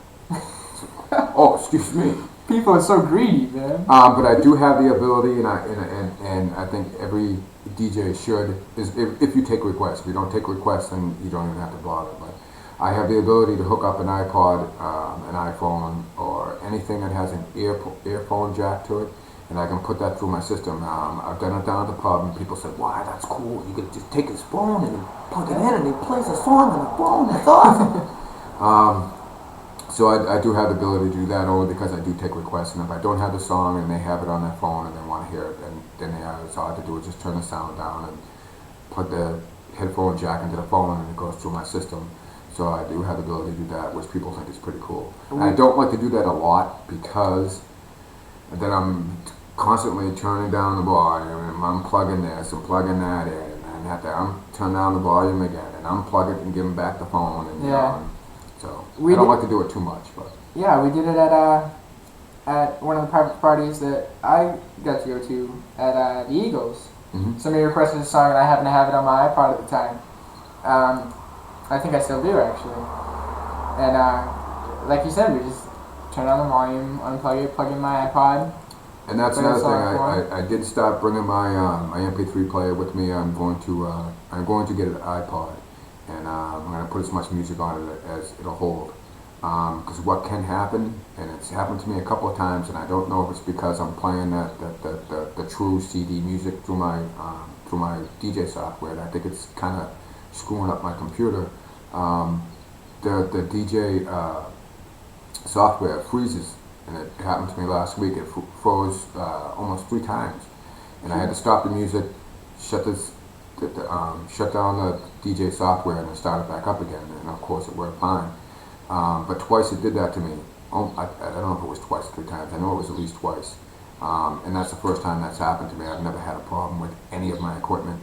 Oh, excuse me. People are so greedy, man. But I do have the ability, and I think every DJ should, is if you take requests. If you don't take requests, then you don't even have to bother. But I have the ability to hook up an iPod, an iPhone, or anything that has an earphone jack to it, and I can put that through my system. I've done it down at the pub, and people said, "Why, that's cool. You could just take his phone and plug it in, and he plays a song on the phone. That's awesome." So I do have the ability to do that only because I do take requests, and if I don't have the song and they have it on their phone and they want to hear it, then all I have to do is just turn the sound down and plug the headphone jack into the phone, and it goes through my system. So I do have the ability to do that, which people think is pretty cool. And I don't like to do that a lot because then I'm constantly turning down the volume and I'm unplugging this and plugging that in, and have to turn down the volume again and unplug it and give them back the phone. And, so I don't like to do it too much, but yeah, we did it at one of the private parties that I got to go to at the Eagles. Mm-hmm. Somebody requested a song, and I happened to have it on my iPod at the time. I think I still do, actually. And like you said, we just turn on the volume, unplug it, plug in my iPod. And that's another thing. I did stop bringing my my MP3 player with me. I'm going to get an iPod, and I'm going to put as much music on it as it'll hold. Because what can happen, and it's happened to me a couple of times, and I don't know if it's because I'm playing the true CD music through my DJ software. And I think it's kind of screwing up my computer. The DJ software freezes, and it happened to me last week. It froze almost 3 times, and I had to stop the music, shut down the DJ software, and then start it back up again. And of course, it worked fine. But twice it did that to me. I don't know if it was twice or 3 times. I know it was at least twice. And that's the first time that's happened to me. I've never had a problem with any of my equipment.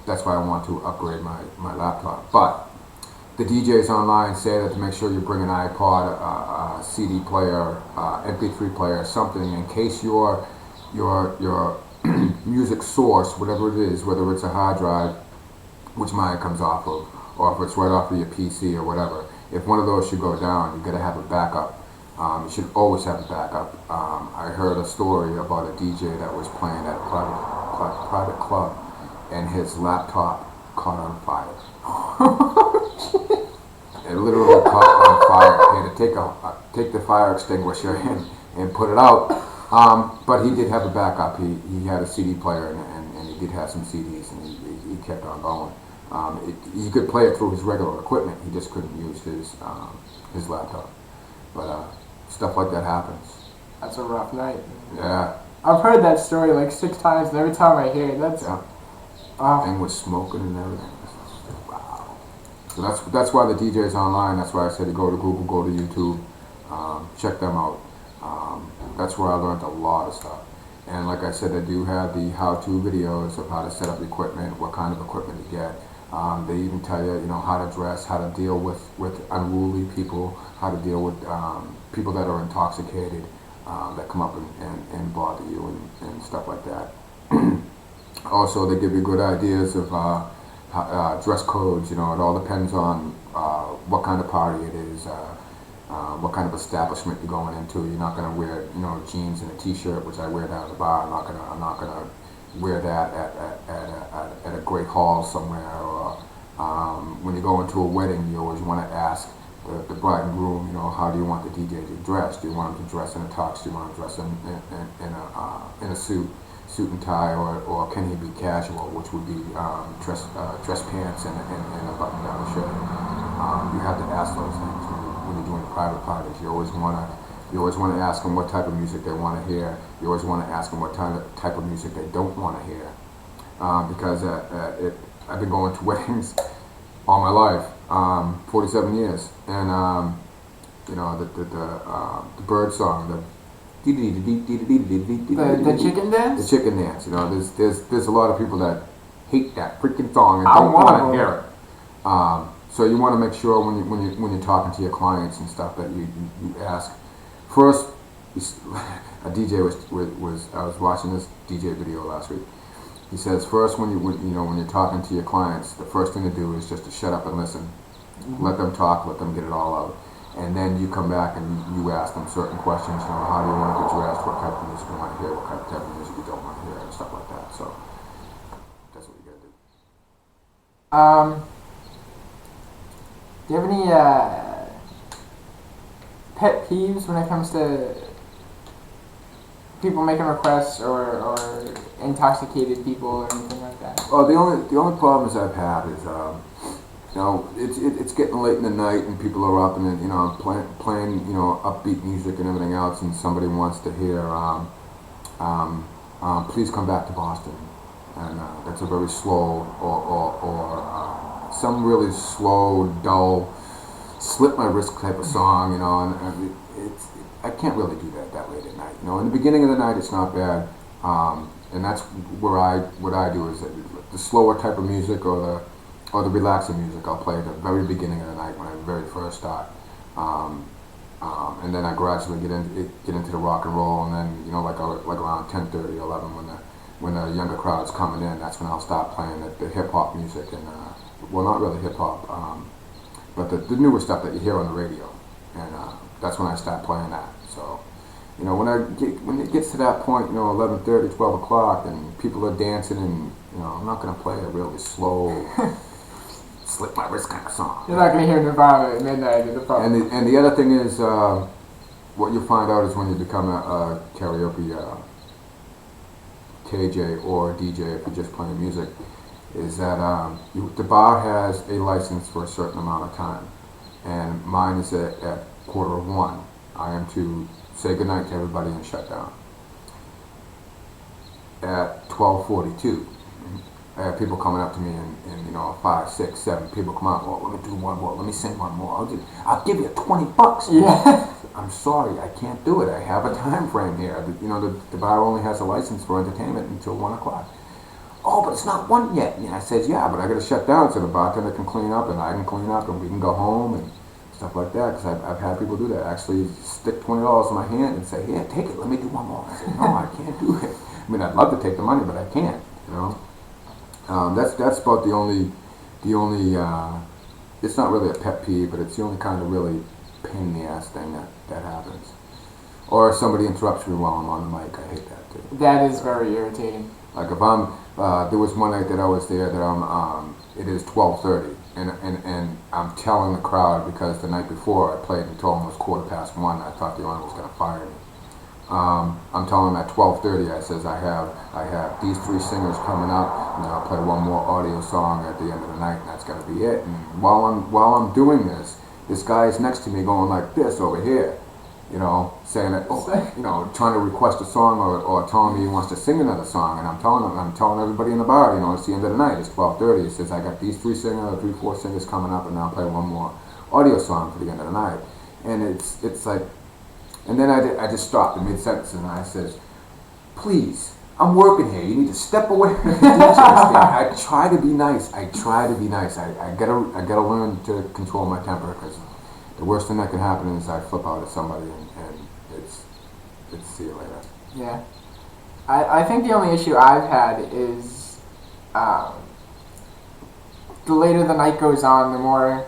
That's why I want to upgrade my laptop. But the DJs online say that to make sure you bring an iPod, a CD player, MP3 player, something in case your music source, whatever it is, whether it's a hard drive, which mine comes off of, or if it's right off of your PC or whatever, if one of those should go down, you got to have a backup. You should always have a backup. I heard a story about a DJ that was playing at a private club, and his laptop caught on fire. It literally caught on fire. He had to take the fire extinguisher and put it out. But he did have a backup. He had a CD player, and he did have some CDs, and he kept on going. He could play it through his regular equipment. He just couldn't use his laptop. But stuff like that happens. That's a rough night. Yeah. I've heard that story like 6 times, and every time I hear it, that's... Yeah. And with smoking and everything. Wow. So that's why the DJs online, that's why I said to go to Google, go to YouTube, check them out. That's where I learned a lot of stuff. And like I said, I do have the how-to videos of how to set up equipment, what kind of equipment to get. They even tell you, how to dress, how to deal with unruly people, how to deal with people that are intoxicated, that come up and bother you and stuff like that. Also, they give you good ideas of dress codes. It all depends on what kind of party it is, what kind of establishment you're going into. You're not going to wear, jeans and a t-shirt, which I wear down at the bar. I'm not gonna wear that at a great hall somewhere. Or when you go into a wedding, you always want to ask the bride and groom, how do you want the DJ to dress? Do you want him to dress in a tux? Do you want him to dress in a suit? suit and tie, or can he be casual, which would be dress pants and a button-down shirt. You have to ask those things when you're doing private parties. You always want to ask them what type of music they want to hear. You always want to ask them what type of music they don't want to hear, because I've been going to weddings all my life, 47 years, and the bird song, the chicken dance. The chicken dance. There's a lot of people that hate that freaking song and I don't want to wanna- hear it. So you want to make sure when you're talking to your clients and stuff that you ask first. A DJ I was watching this DJ video last week. He says first when you're talking to your clients, the first thing to do is just to shut up and listen. Let them talk, let them get it all out. And then you come back and you ask them certain questions, how do you want to get dressed, what type of music you want to hear, what type of music you don't want to hear, and stuff like that. So that's what you gotta do. Do you have any pet peeves when it comes to people making requests or intoxicated people or anything like that? Well, the only problems I've had is it's getting late in the night and people are up and playing upbeat music and everything else, and somebody wants to hear Please Come Back to Boston, and that's a very slow or some really slow, dull, slip my wrist type of song, and I can't really do that late at night. In the beginning of the night it's not bad, and that's what I do is the slower type of music or the relaxing music I'll play at the very beginning of the night when I very first start, and then I gradually get into the rock and roll, and then like around 10:30, 11 when the younger crowd's coming in, that's when I'll start playing the hip hop music and well, not really hip hop, but the newer stuff that you hear on the radio, and that's when I start playing that. So when it gets to that point, 11:30, 12 o'clock, and people are dancing, and I'm not going to play a really slow, slip my wrist kind of song. You're not going to hear Nirvana at midnight at the pub. And the other thing is, what you'll find out is when you become a karaoke KJ or DJ, if you're just playing music, is that the bar has a license for a certain amount of time, and mine is at 1:15. I am to say goodnight to everybody and shut down. At 12:42, I have people coming up to me and 5, 6, 7 people come out. Well, let me do one more. Let me sing one more. I'll give you $20. Yeah. I'm sorry, I can't do it. I have a time frame here. The bar only has a license for entertainment until 1 o'clock. Oh, but it's not 1 yet. And I said, yeah, but I got to shut down so the bartender can clean up and I can clean up and we can go home and stuff like that. Because I've had people do that. Actually, stick $20 in my hand and say, yeah, take it. Let me do one more. I said, no, I can't do it. I mean, I'd love to take the money, but I can't. That's about the only. It's not really a pet peeve, but it's the only kind of really pain in the ass thing that happens. Or if somebody interrupts me while I'm on the mic, I hate that too. That is very irritating. Like if there was one night that I was there that it is 12:30, and I'm telling the crowd because the night before I played until almost 1:15. I thought the owner was going to fire me. I'm telling them at 12:30. I says I have these 3 singers coming up, and then I'll play one more audio song at the end of the night, and that's going to be it. And while I'm doing this guy is next to me going like this over here, saying that, trying to request a song or telling me he wants to sing another song, and I'm telling everybody in the bar, it's the end of the night, it's 12:30. He says I got these 4 singers coming up, and I'll play one more audio song for the end of the night, and it's like. And then I just stopped in mid-sentence and I said, please, I'm working here. You need to step away from the DJ stand. I try to be nice. I gotta learn to control my temper, because the worst thing that can happen is I flip out at somebody and it's see you later. Yeah. I think the only issue I've had is the later the night goes on, the more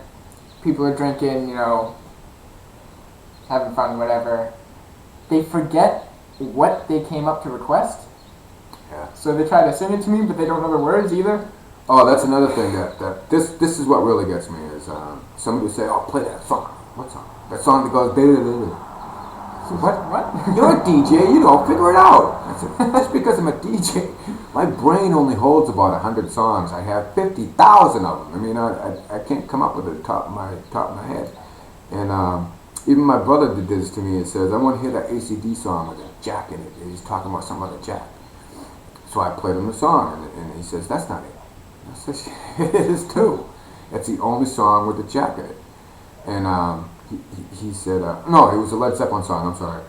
people are drinking, having fun, whatever, they forget what they came up to request. Yeah. So they try to sing it to me, but they don't know the words either. Oh, that's another thing that this is what really gets me is somebody will say, "Oh, play that song." What song? That song that goes. Blah, blah, blah. I said, what? What? You're a DJ, you know, figure it out. I said, just because I'm a DJ, my brain only holds about 100 songs. I have 50,000 of them. I mean, I can't come up with it top of my head. And even my brother did this to me and says, I want to hear that ACD song with a jack in it. He's talking about something about a jack. So I played him the song, and he says, that's not it. I says, it is too. It's the only song with a jack in it. And he said, no, it was a Led Zeppelin song, I'm sorry.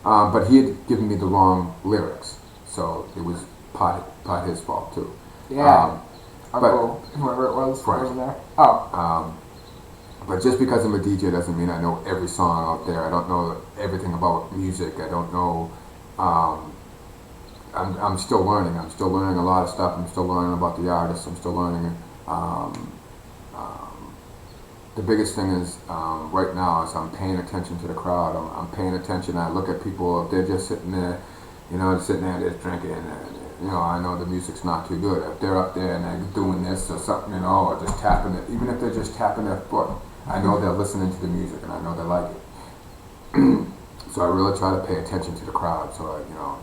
But he had given me the wrong lyrics, so it was part his fault too. Yeah. But Whoever it was, Frank. wasn't there. Oh. But just because I'm a DJ doesn't mean I know every song out there. I don't know everything about music. I don't know. I'm still learning. I'm still learning a lot of stuff. I'm still learning about the artists. I'm still learning. The biggest thing is right now is I'm paying attention to the crowd. I'm paying attention. I look at people if they're just sitting there, you know, sitting there just drinking. And, you know, I know the music's not too good. If they're up there and they're doing this or something, you know, or just tapping it, even if they're just tapping their foot, I know they're listening to the music and I know they like it. So I really try to pay attention to the crowd. So you know,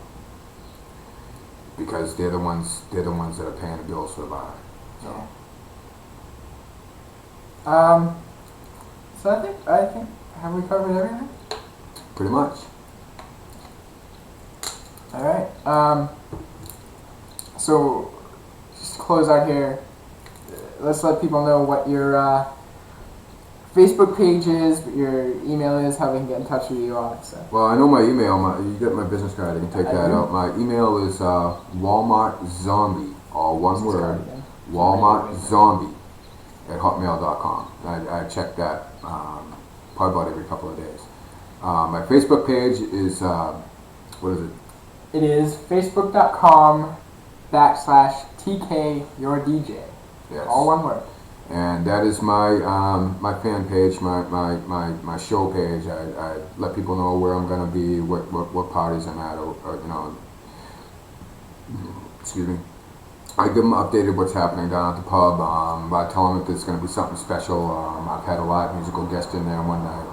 because they're the ones that are paying the bills for the bar. So. So I think have we covered everything? Pretty much. All right. So just to close out here, let's let people know what your Facebook page is, what your email is, how they can get in touch with you, all that stuff. Well, I know my email. You get my business card. You can take that out. My email is Walmart Zombie, all one word. Walmart Zombie at hotmail.com. I check that probably about every couple of days. My Facebook page is what is it? It is facebook.com/TK Yes. All one word. And that is my my fan page, my show page. I let people know where I'm gonna be, what parties I'm at, or you know, excuse me. I give them updated what's happening down at the pub. I tell them if there's gonna be something special. I've had a live musical guest in there one night.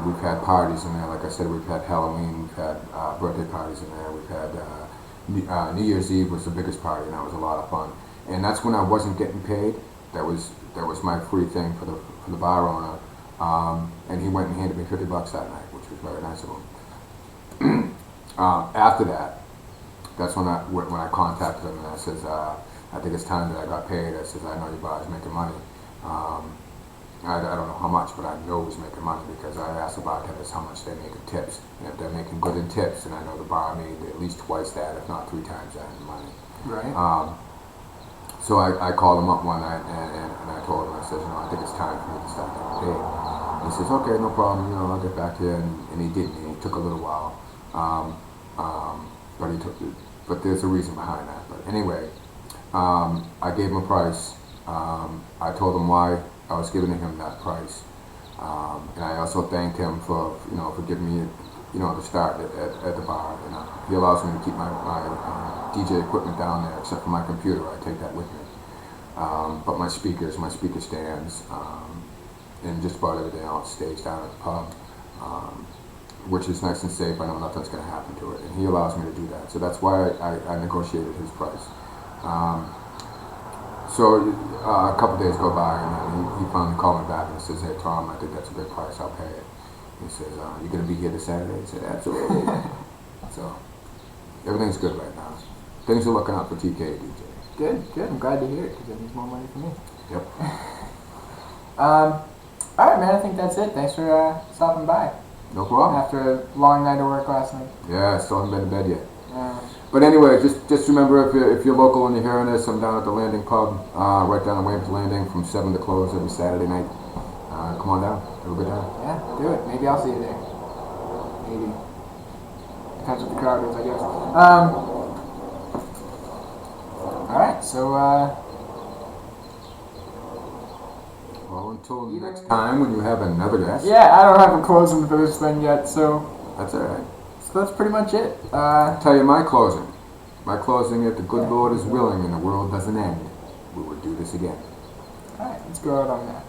We've had parties in there. Like I said, we've had Halloween, we've had birthday parties in there. We've had New Year's Eve was the biggest party, and that was a lot of fun. And that's when I wasn't getting paid. That was my free thing for the bar owner, and he went and handed me $50 that night, which was very nice of him. After that, that's when I contacted him and I says, I think it's time that I got paid. I says, I know your bar's making money. I don't know how much, but I know he's making money because I asked the bartenders how much they make in tips, and if they're making good in tips, and I know the bar made at least twice that, if not 3 times that in money. Right. So I called him up one night and I told him, I said, you know, I think it's time for me to start getting paid. He says, okay, no problem, you know, I'll get back to you. And he didn't. It took a little while. But there's a reason behind that. But anyway, I gave him a price. I told him why I was giving him that price. And I also thanked him for, you know, for giving me, you know, the start at the bar. You know, he allows me to keep my DJ equipment down there, except for my computer. I take that with me. But my speaker stands, and just about everything else stays down at the pub, which is nice and safe. I know nothing's going to happen to it, and he allows me to do that. So that's why I negotiated his price. So a couple days go by, and then he finally called me back and says, "Hey Tom, I think that's a good price. I'll pay it." He says, "You going to be here this Saturday?" I said, "Absolutely." So everything's good right now. Things are looking up for TK DJ. Good. I'm glad to hear it because it means more money for me. Yep. All right, man. I think that's it. Thanks for stopping by. No problem. After a long night of work last night. Yeah, I still haven't been to bed yet. But anyway, just remember if you're local and you're hearing this, I'm down at the Landing Pub, right down on Williams Landing from 7 to close every Saturday night. Come on down. Have a good time. Yeah, do it. Maybe I'll see you there. Maybe. Depends what the crowd is, I guess. Alright, so, Well, until next time when you have another guest. yeah, I don't have a closing for this thing yet, so That's alright. that's pretty much it. I'll tell you my closing. My closing, if the good Lord is willing and the world doesn't end, we will do this again. Alright, let's go out on that.